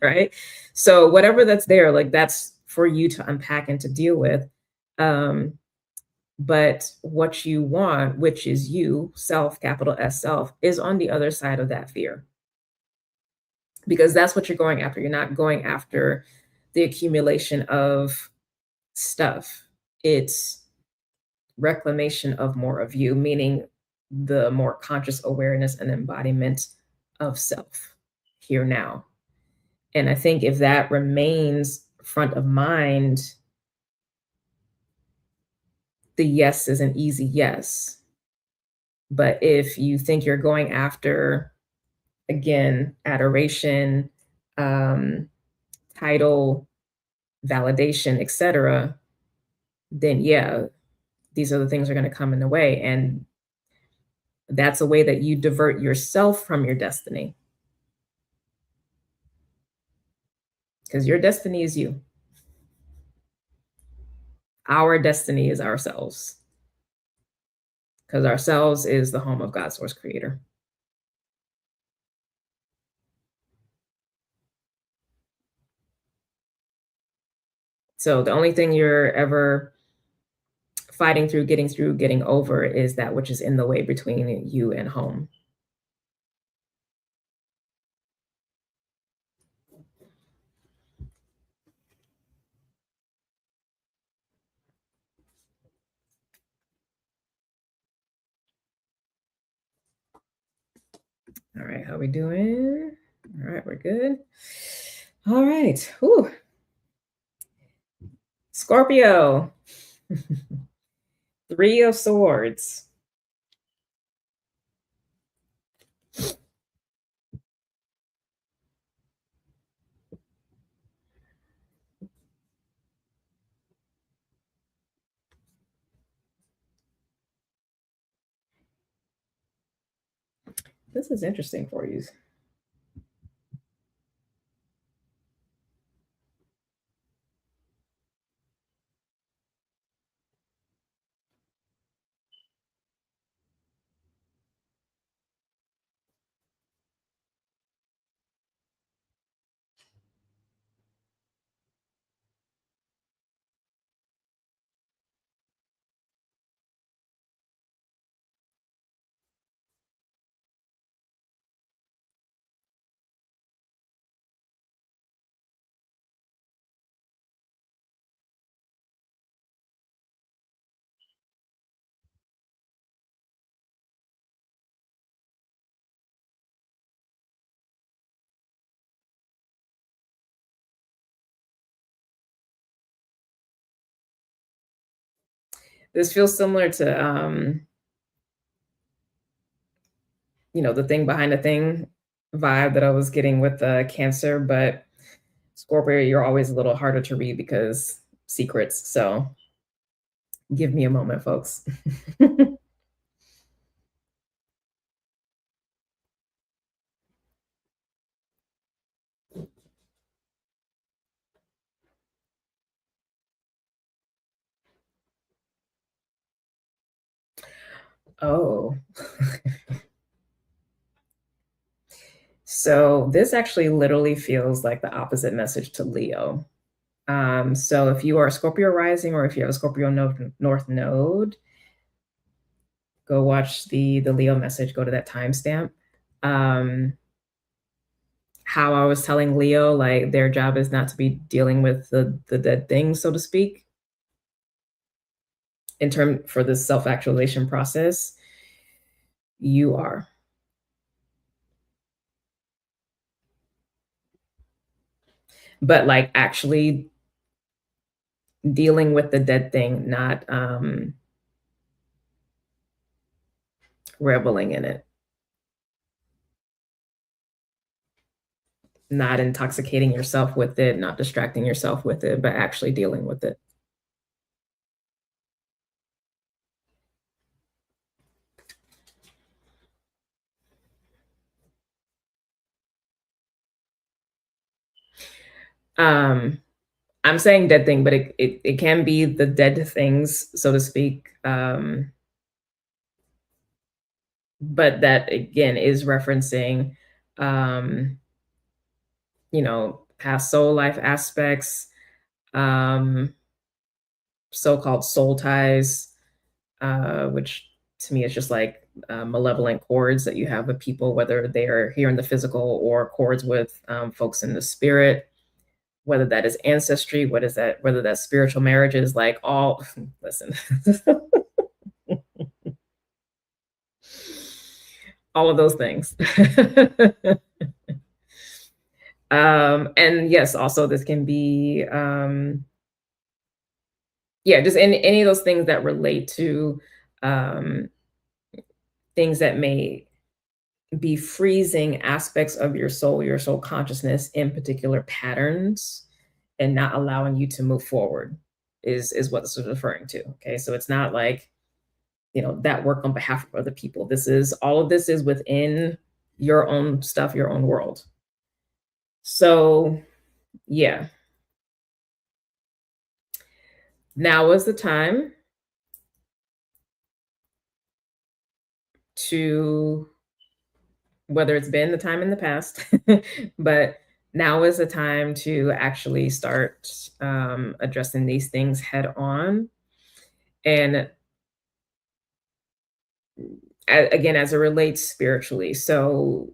Right? So whatever that's there, like, that's for you to unpack and to deal with. But what you want, which is you, self, capital S self, is on the other side of that fear. Because that's what you're going after. You're not going after the accumulation of stuff. It's reclamation of more of you, meaning the more conscious awareness and embodiment of self here now. And I think if that remains front of mind, the yes is an easy yes. But if you think you're going after, again, adoration, title, validation, etc., then yeah, these are the things that are going to come in the way. And that's a way that you divert yourself from your destiny. Because your destiny is you. Our destiny is ourselves. Because ourselves is the home of God, source creator. So the only thing you're ever fighting through, getting over is that which is in the way between you and home. All right, how we doing? All right, we're good. All right. Whew. Scorpio. 3 of Swords. This is interesting for you. This feels similar to, the thing behind the thing vibe that I was getting with Cancer, but Scorpio, you're always a little harder to read because secrets. So give me a moment, folks. Oh. So this actually literally feels like the opposite message to Leo. So if you are a Scorpio rising or if you have a Scorpio North node, go watch the Leo message, go to that timestamp. How I was telling Leo, like their job is not to be dealing with the dead things, so to speak, in term for the self-actualization process. You are. But like actually dealing with the dead thing, not reveling in it, not intoxicating yourself with it, not distracting yourself with it, but actually dealing with it. I'm saying dead thing, but it can be the dead things, so to speak. But that again is referencing, past soul life aspects, so-called soul ties, which to me is just like malevolent cords that you have with people, whether they are here in the physical or cords with folks in the spirit, whether that is ancestry, whether that's spiritual marriages, like all, listen, all of those things. And yes, also this can be, yeah, just any of those things that relate to um, things that may be freezing aspects of your soul consciousness in particular patterns and not allowing you to move forward is what this is referring to. Okay. So it's not like, that work on behalf of other people. This is all of this is within your own stuff, your own world. So yeah, now is the time to, whether it's been the time in the past, but now is the time to actually start addressing these things head on. And again, as it relates spiritually. So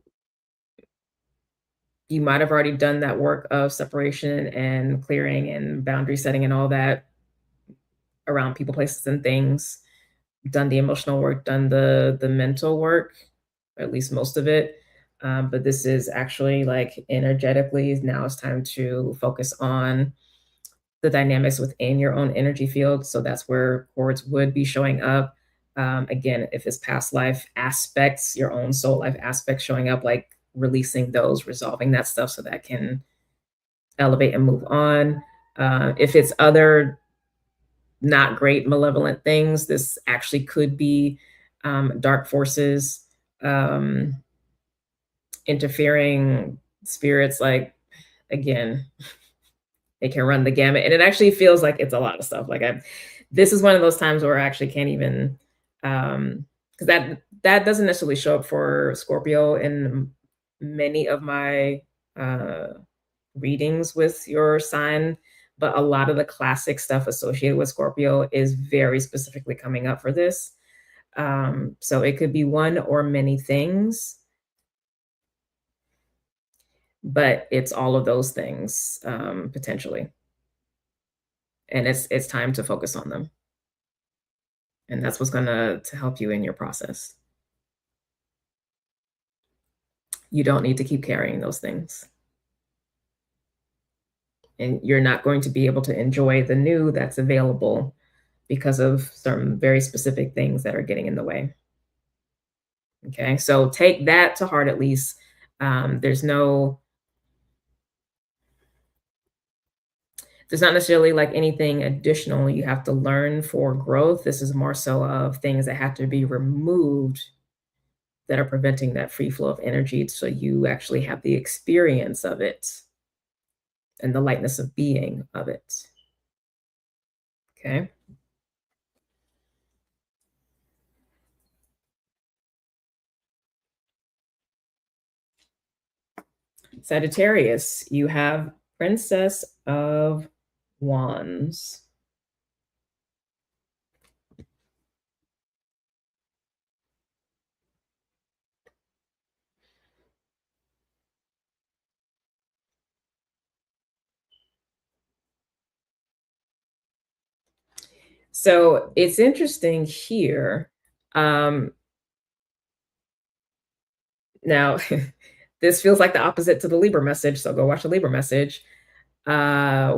you might have already done that work of separation and clearing and boundary setting and all that around people, places, and things, done the emotional work, done the mental work, at least most of it. But this is actually like energetically, now it's time to focus on the dynamics within your own energy field. So that's where cords would be showing up. Again, if it's past life aspects, your own soul life aspects showing up, like releasing those, resolving that stuff so that can elevate and move on. If it's other not great malevolent things, this actually could be dark forces, um, interfering spirits. Like, again, it can run the gamut, and it actually feels like it's a lot of stuff. Like, this is one of those times where I actually can't even, because that doesn't necessarily show up for Scorpio in many of my readings with your sign, but a lot of the classic stuff associated with Scorpio is very specifically coming up for this. So it could be one or many things, but it's all of those things, potentially. And it's time to focus on them. And that's what's gonna to help you in your process. You don't need to keep carrying those things. And you're not going to be able to enjoy the new that's available because of some very specific things that are getting in the way. Okay, so take that to heart at least. There's not necessarily like anything additional you have to learn for growth. This is more so of things that have to be removed that are preventing that free flow of energy so you actually have the experience of it and the lightness of being of it. Okay. Sagittarius, you have Princess of Wands. So it's interesting here. Now, this feels like the opposite to the Libra message, so go watch the Libra message. Uh,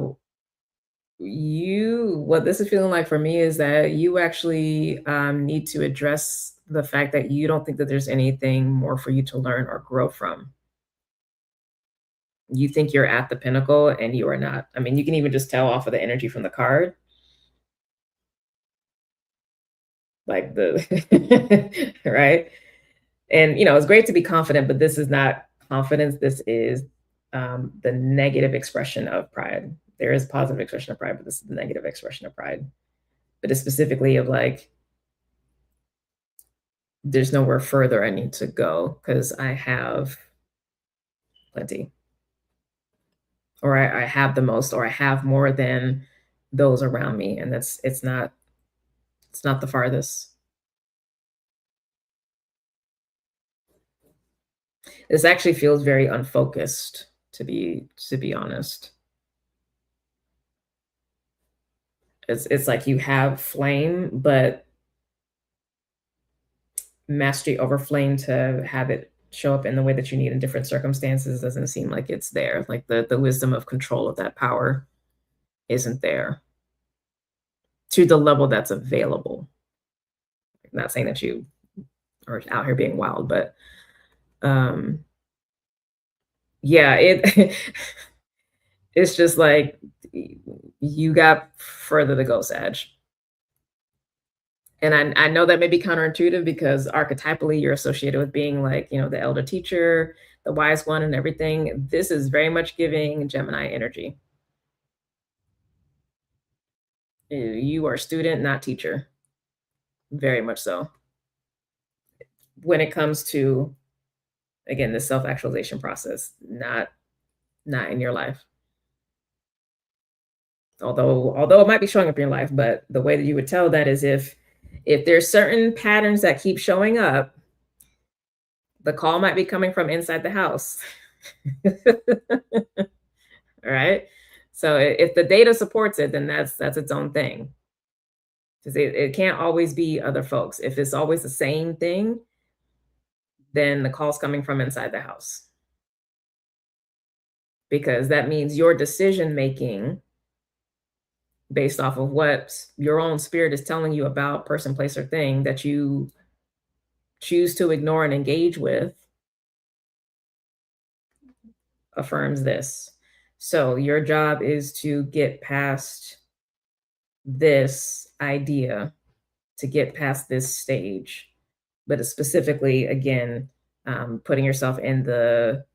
what this is feeling like for me is that you actually need to address the fact that you don't think that there's anything more for you to learn or grow from. You think you're at the pinnacle and you are not. I mean, you can even just tell off of the energy from the card, like the right. And it's great to be confident, but this is not confidence. This is the negative expression of pride. There is positive expression of pride, but this is the negative expression of pride. But it's specifically of like, there's nowhere further I need to go because I have plenty, or I have the most, or I have more than those around me, and it's not the farthest. This actually feels very unfocused, to be honest. It's like you have flame, but mastery over flame to have it show up in the way that you need in different circumstances doesn't seem like it's there. Like the wisdom of control of that power isn't there to the level that's available. I'm not saying that you are out here being wild, but yeah, it's just like you got further to go, Sag. And I know that may be counterintuitive because archetypally you're associated with being like, the elder teacher, the wise one, and everything. This is very much giving Gemini energy. You are student, not teacher. Very much so. When it comes to, again, the self-actualization process, not in your life. Although it might be showing up in your life, but the way that you would tell that is if there's certain patterns that keep showing up, the call might be coming from inside the house. All right. So if the data supports it, then that's its own thing. Because it can't always be other folks. If it's always the same thing, then the call's coming from inside the house. Because that means your decision making based off of what your own spirit is telling you about person, place, or thing that you choose to ignore and engage with affirms this. So your job is to get past this idea, to get past this stage, but it's specifically, again, putting yourself in the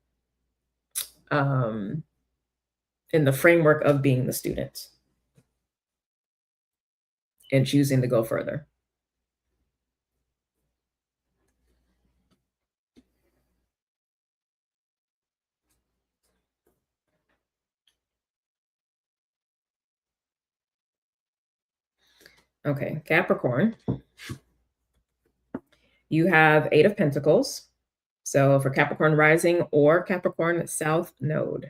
framework of being the student and choosing to go further. Okay, Capricorn. You have 8 of Pentacles. So for Capricorn rising or Capricorn South node.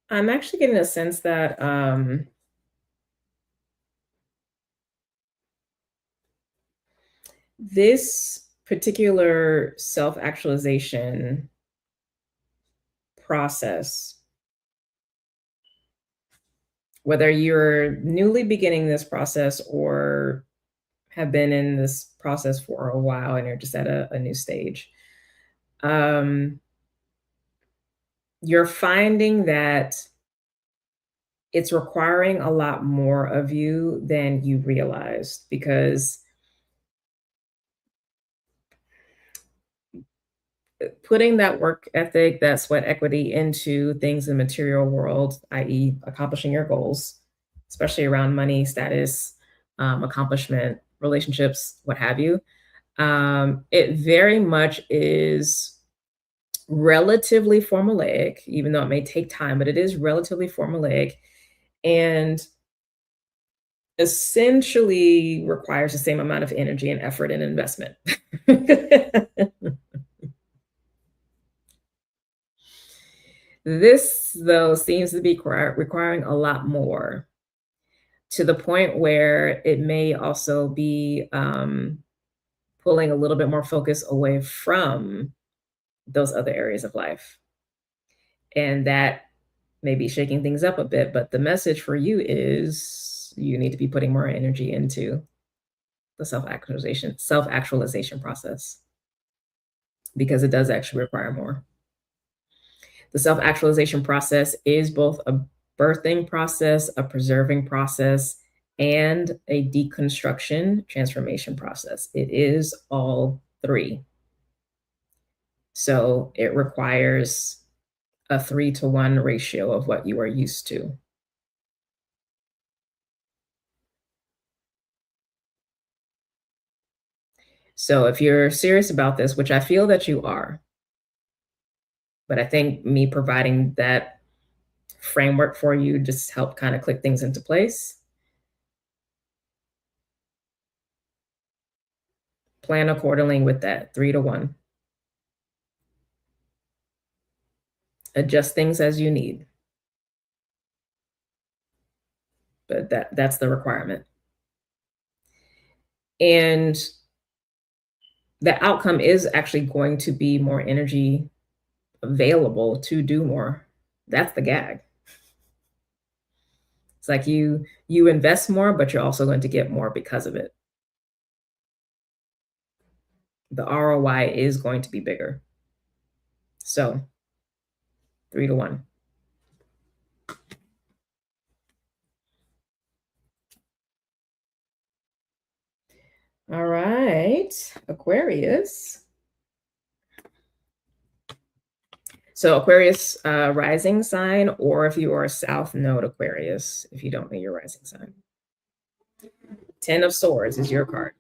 I'm actually getting a sense that this particular self-actualization process, whether you're newly beginning this process or have been in this process for a while and you're just at a new stage, you're finding that it's requiring a lot more of you than you realized, because putting that work ethic, that sweat equity into things in the material world, i.e. accomplishing your goals, especially around money, status, accomplishment, relationships, what have you, it very much is relatively formulaic, even though it may take time, but it is relatively formulaic and essentially requires the same amount of energy and effort and investment. This, though, seems to be requiring a lot more, to the point where it may also be pulling a little bit more focus away from those other areas of life. And that may be shaking things up a bit, but the message for you is you need to be putting more energy into the self-actualization process, because it does actually require more. The self-actualization process is both a birthing process, a preserving process, and a deconstruction transformation process. It is all 3. So it requires a 3-to-1 ratio of what you are used to. So if you're serious about this, which I feel that you are, but I think me providing that framework for you just help kind of click things into place. Plan accordingly with that 3-to-1. Adjust things as you need. But that's the requirement. And the outcome is actually going to be more energy available to do more. That's the gag. It's like you invest more, but you're also going to get more because of it. The ROI is going to be bigger. So 3-to-1. All right, Aquarius. So Aquarius rising sign, or if you are a South Node Aquarius, if you don't know your rising sign. 10 of Swords is your card.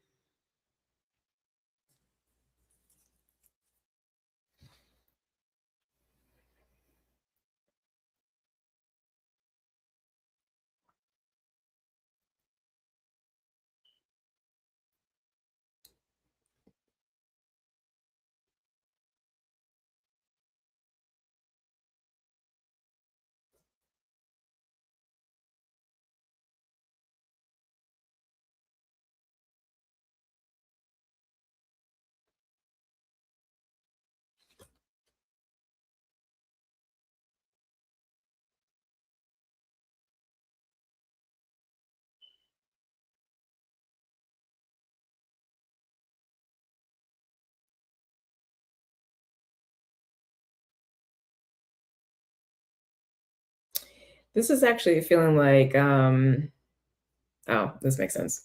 This is actually feeling like, oh, this makes sense.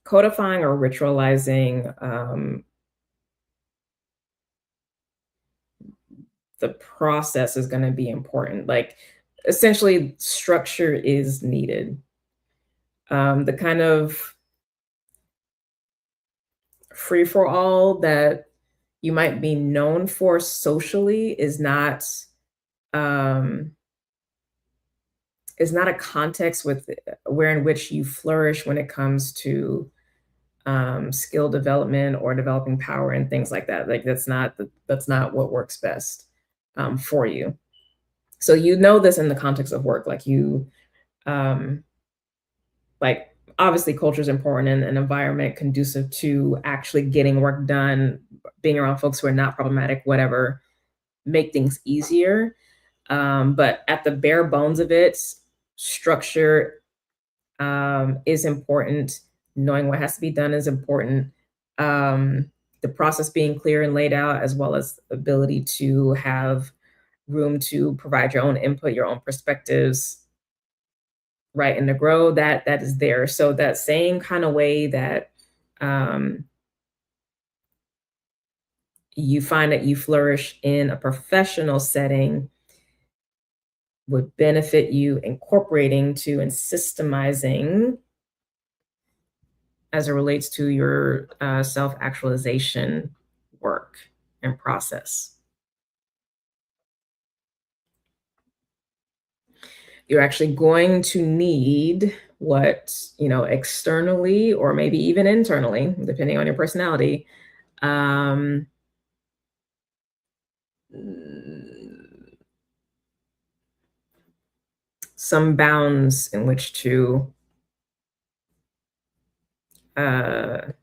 Codifying or ritualizing the process is going to be important. Like, essentially, structure is needed. The kind of free for all that you might be known for socially is not a context with where in which you flourish when it comes to skill development or developing power and things like that. Like that's not what works best for you. So you know this in the context of work, like like obviously culture is important and an environment conducive to actually getting work done, being around folks who are not problematic, whatever, make things easier. But at the bare bones of it, structure is important. Knowing what has to be done is important. The process being clear and laid out, as well as ability to have room to provide your own input, your own perspectives, right, and to grow, that is there. So that same kind of way that you find that you flourish in a professional setting would benefit you incorporating to and systemizing as it relates to your self-actualization work and process. You're actually going to need what, externally or maybe even internally, depending on your personality, some bounds in which to in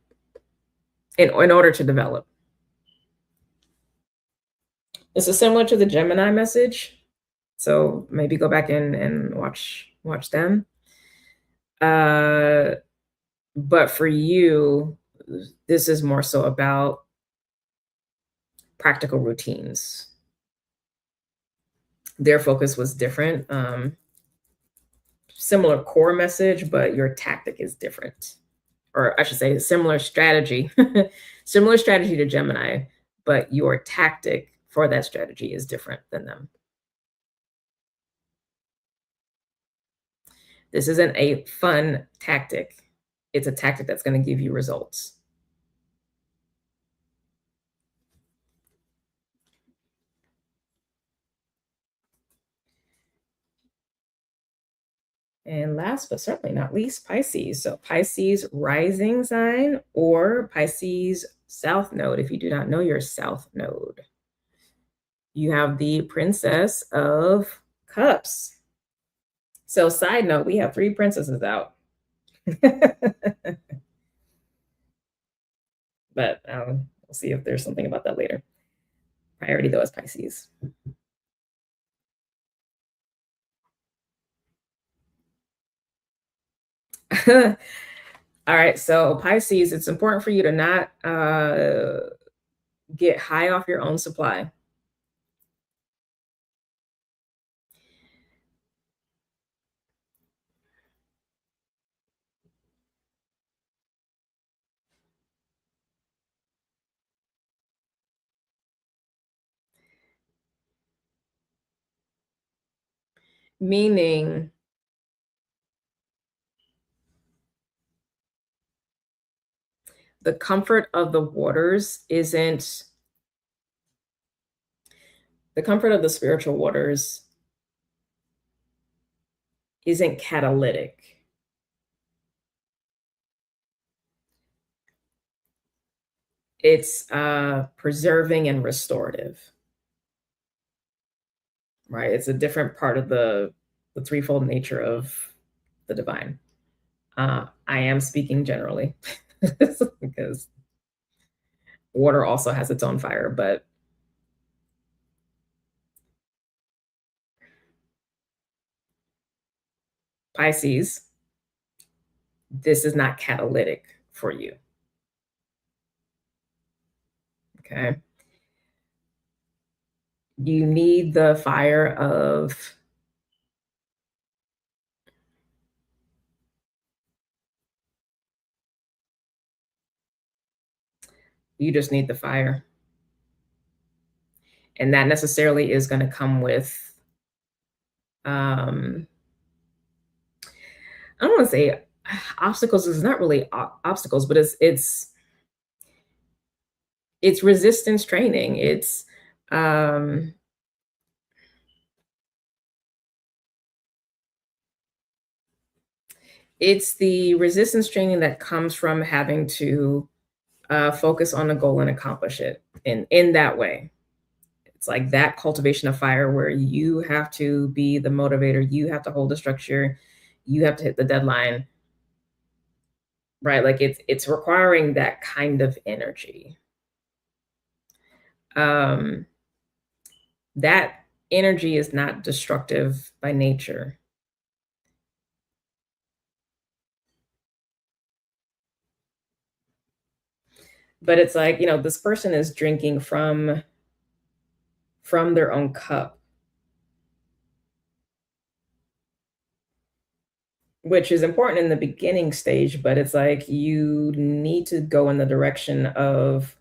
order to develop. This is similar to the Gemini message, so maybe go back and watch them. But for you, this is more so about practical routines. Their focus was different. Similar core message, but your tactic is different, or I should say similar strategy, similar strategy to Gemini, but your tactic for that strategy is different than them. This isn't a fun tactic. It's a tactic that's going to give you results. And last but certainly not least, Pisces. So Pisces rising sign or Pisces south node, if you do not know your south node. You have the Princess of Cups. So side note, we have 3 princesses out. But we'll see if there's something about that later. Priority though is Pisces. All right, so Pisces, it's important for you to not get high off your own supply. Meaning the comfort of the waters isn't the comfort of the spiritual waters isn't catalytic. It's preserving and restorative, right? It's a different part of the threefold nature of the divine. I am speaking generally because water also has its own fire, but Pisces, this is not catalytic for you. Okay. You need the fire of you just need the fire. And that necessarily is going to come with I don't want to say obstacles. It's not really obstacles, but it's resistance training. It's the resistance training that comes from having to focus on a goal and accomplish it in that way. It's like that cultivation of fire where you have to be the motivator, you have to hold the structure, you have to hit the deadline, right? Like it's requiring that kind of energy. That energy is not destructive by nature. But it's like, this person is drinking from their own cup, which is important in the beginning stage, but it's like you need to go in the direction of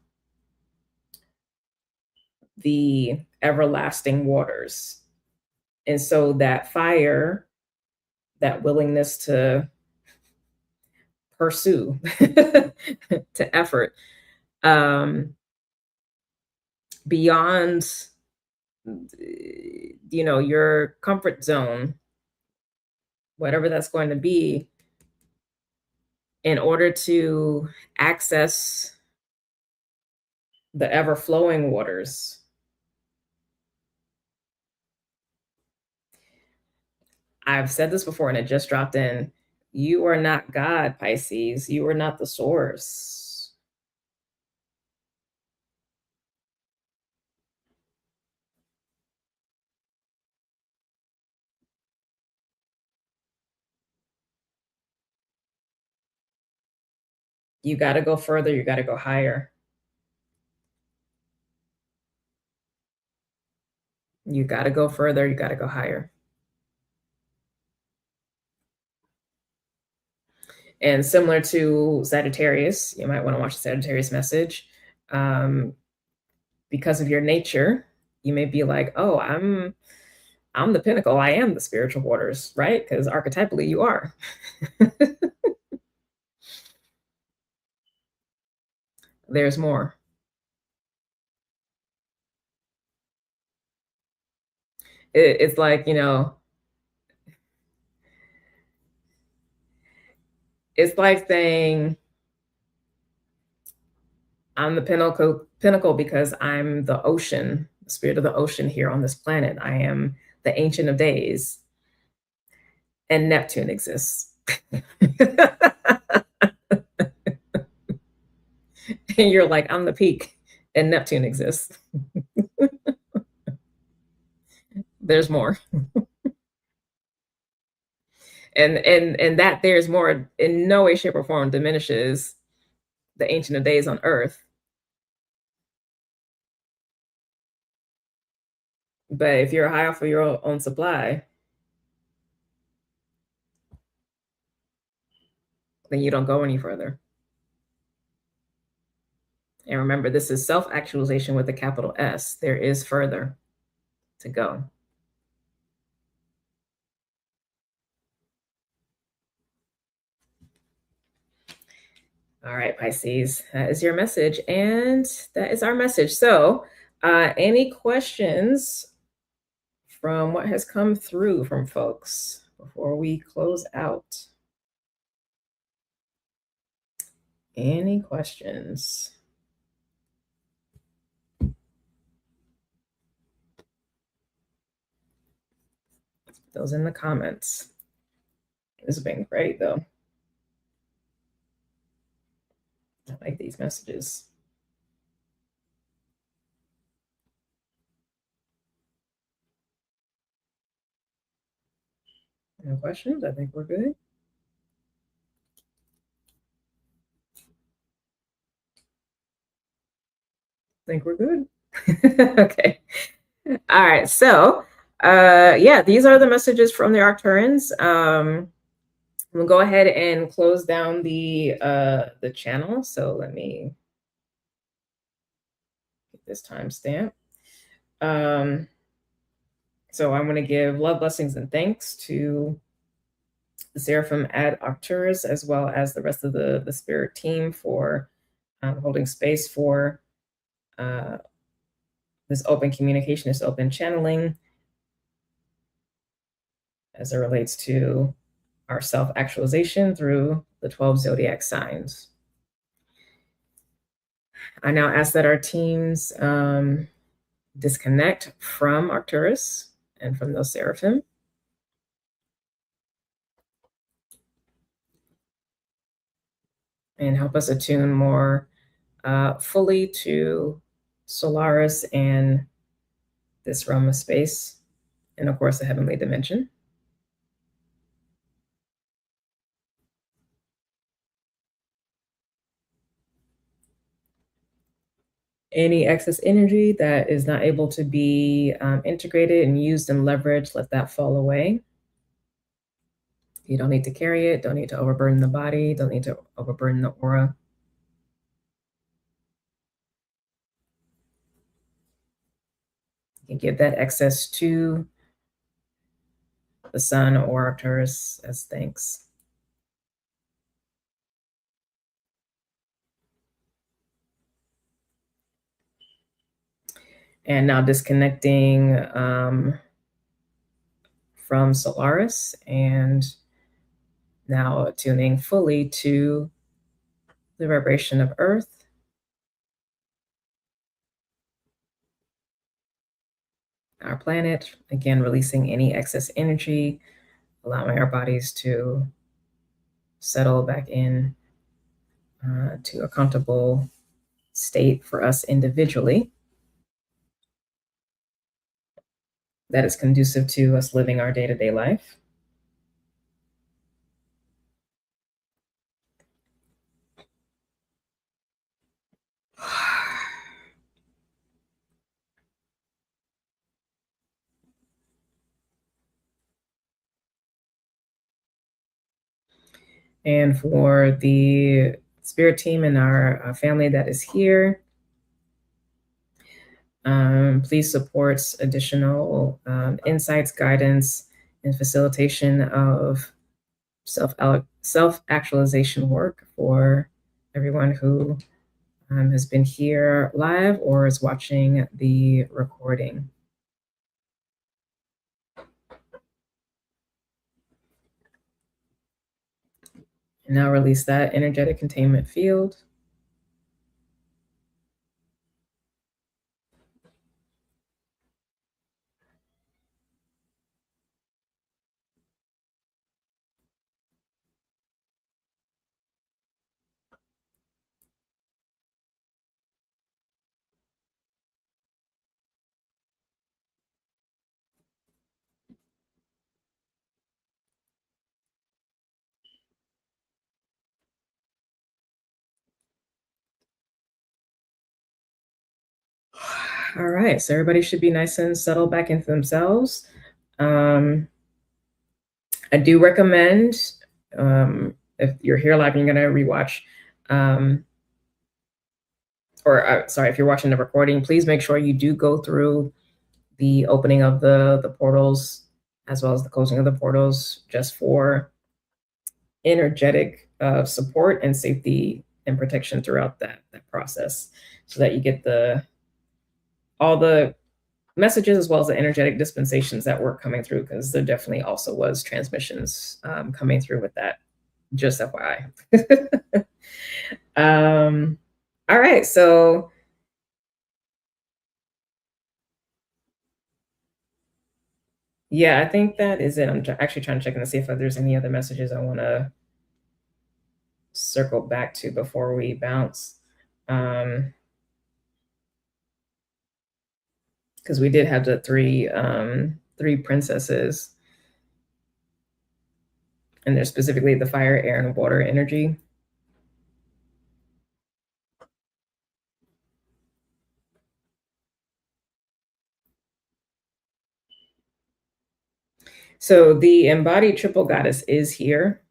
the everlasting waters. And so that fire, that willingness to pursue, to effort, beyond, your comfort zone, whatever that's going to be, in order to access the ever flowing waters. I've said this before and it just dropped in. You are not God, Pisces. You are not the source. You got to go further. You got to go higher. You got to go further. You got to go higher. And similar to Sagittarius, you might want to watch the Sagittarius message. Because of your nature, you may be like, oh, I'm the pinnacle. I am the spiritual waters, right? Because archetypally you are. There's more. It's like, it's like saying I'm the pinnacle because I'm the ocean, the spirit of the ocean here on this planet. I am the Ancient of Days, and Neptune exists. And you're like, I'm the peak, and Neptune exists. There's more. And that there's more in no way, shape, or form diminishes the Ancient of Days on Earth. But if you're high off of your own supply, then you don't go any further. And remember, this is self-actualization with a capital S. There is further to go. All right, Pisces, that is your message. And that is our message. So any questions from what has come through from folks before we close out? Any questions? Those in the comments. This has been great, though. I like these messages. No questions? I think we're good. I think we're good. Okay. All right. So, yeah, these are the messages from the Arcturans. We'll go ahead and close down the channel. So let me get this timestamp. So I'm going to give love, blessings, and thanks to the Seraphim at Arcturus, as well as the rest of the spirit team for holding space for this open communication, this open channeling as it relates to our self-actualization through the 12 zodiac signs. I now ask that our teams disconnect from Arcturus and from those seraphim. And help us attune more fully to Solaris and this realm of space, and of course, the heavenly dimension. Any excess energy that is not able to be integrated and used and leveraged, let that fall away. You don't need to carry it, don't need to overburden the body, don't need to overburden the aura. You can give that excess to the sun or Arcturus as thanks. And now disconnecting from Solaris and now tuning fully to the vibration of Earth. Our planet, again, releasing any excess energy, allowing our bodies to settle back in to a comfortable state for us individually that is conducive to us living our day-to-day life. And for the spirit team and our family that is here, please support additional insights, guidance, and facilitation of self-actualization work for everyone who has been here live or is watching the recording. And now release that energetic containment field. All right, so everybody should be nice and settled back into themselves. I do recommend, if you're here live and you're going to rewatch, sorry, if you're watching the recording, please make sure you do go through the opening of the portals as well as the closing of the portals, just for energetic support and safety and protection throughout that process, so that you get all the messages as well as the energetic dispensations that were coming through, because there definitely also was transmissions coming through with that, just FYI. All right, so yeah, I think that is it. I'm actually trying to check and see if there's any other messages I want to circle back to before we bounce. Because we did have the three princesses, and they're specifically the fire, air, and water energy. So the embodied triple goddess is here.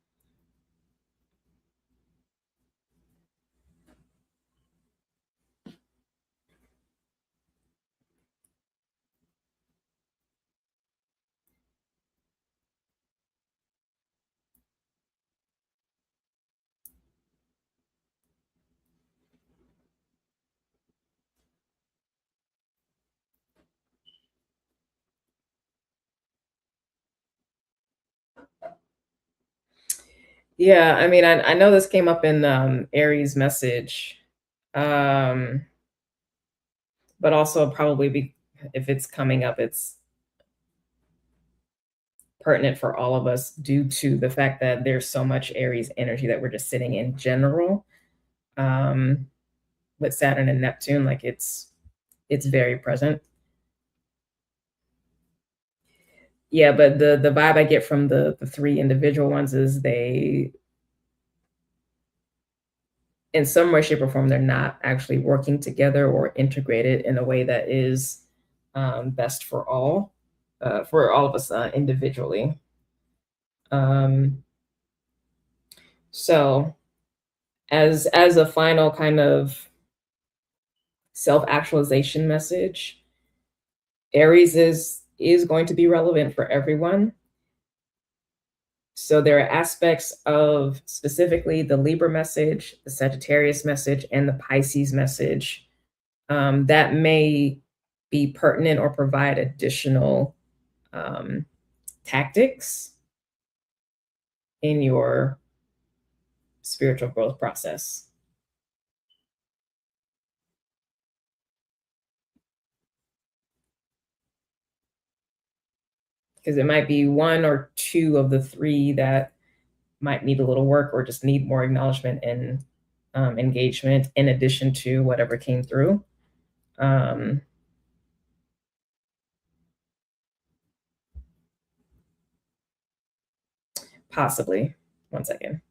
Yeah, I mean, I know this came up in Aries message, but also probably if it's coming up, it's pertinent for all of us due to the fact that there's so much Aries energy that we're just sitting in general. With Saturn and Neptune, like it's very present. Yeah, but the vibe I get from the three individual ones is they, in some way, shape, or form, they're not actually working together or integrated in a way that is best for all of us individually. So as a final kind of self-actualization message, Aries is going to be relevant for everyone. So there are aspects of specifically the Libra message, the Sagittarius message, and the Pisces message that may be pertinent or provide additional tactics in your spiritual growth process. Because it might be one or two of the three that might need a little work or just need more acknowledgement and engagement in addition to whatever came through. Possibly. One second.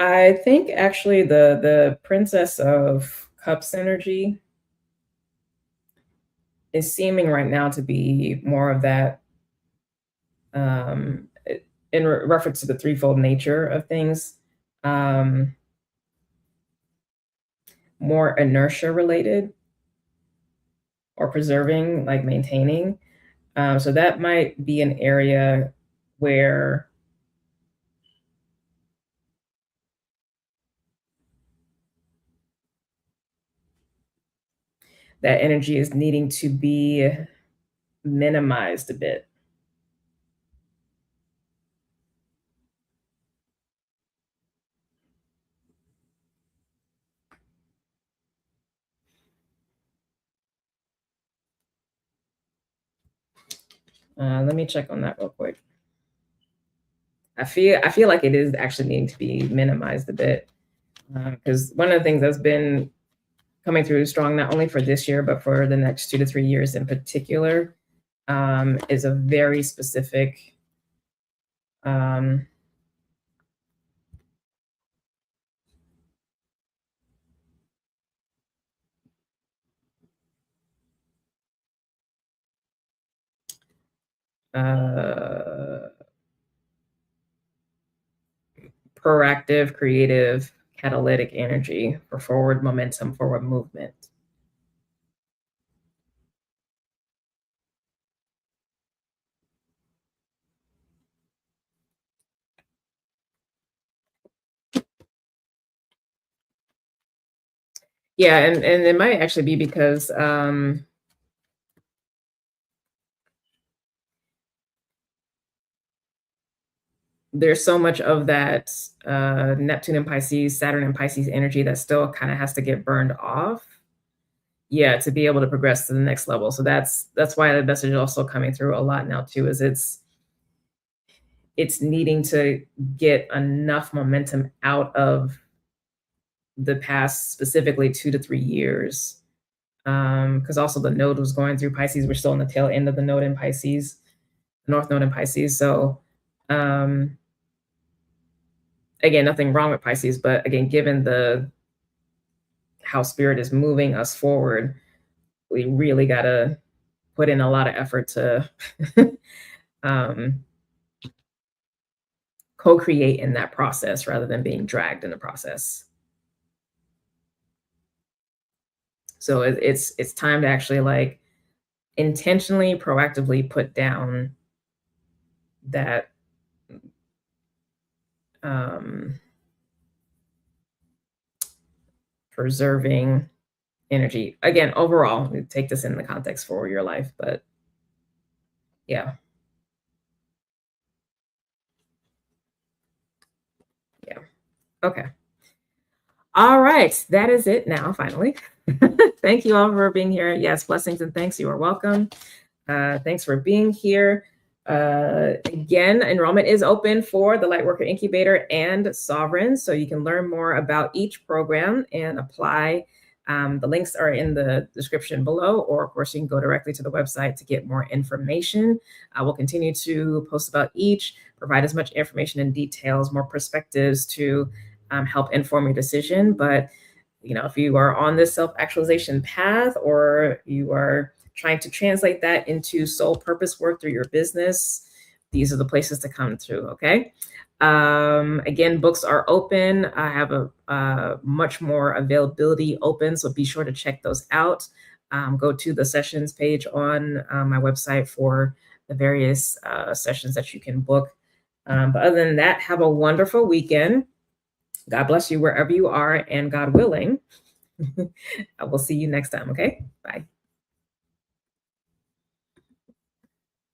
I think actually the Princess of Cups energy is seeming right now to be more of that, in reference to the threefold nature of things, um, more inertia related or preserving, like maintaining. So that might be an area where that energy is needing to be minimized a bit. Let me check on that real quick. I feel like it is actually needing to be minimized a bit, because one of the things that's been coming through strong, not only for this year but for the next 2 to 3 years in particular, is a very specific, um, uh, proactive, creative, catalytic energy for forward momentum, forward movement. Yeah, and it might actually be because there's so much of that Neptune and Pisces, Saturn and Pisces energy that still kind of has to get burned off. Yeah, to be able to progress to the next level. So that's why the message is also coming through a lot now too, is it's needing to get enough momentum out of the past, specifically 2 to 3 years. Because also the node was going through Pisces. We're still in the tail end of the node in Pisces, North Node in Pisces. So um again, nothing wrong with Pisces, but again, given the how spirit is moving us forward, we really gotta put in a lot of effort to um, co-create in that process rather than being dragged in the process. So it's time to actually like intentionally, proactively put down that um, preserving energy. Again, overall, take this in the context for your life, but yeah, yeah. Okay. All right. That is it now, finally. Thank you all for being here. Yes, blessings and thanks. You are welcome. Thanks for being here. Again, enrollment is open for the Lightworker Incubator and Sovereign, so you can learn more about each program and apply. The links are in the description below, or of course, you can go directly to the website to get more information. I will continue to post about each, provide as much information and details, more perspectives to help inform your decision. But if you are on this self-actualization path, or you are trying to translate that into soul purpose work through your business, these are the places to come to. Okay. Again, books are open. I have a much more availability open, so be sure to check those out. Go to the sessions page on my website for the various sessions that you can book. But other than that, have a wonderful weekend. God bless you wherever you are, and God willing, I will see you next time. Okay. Bye.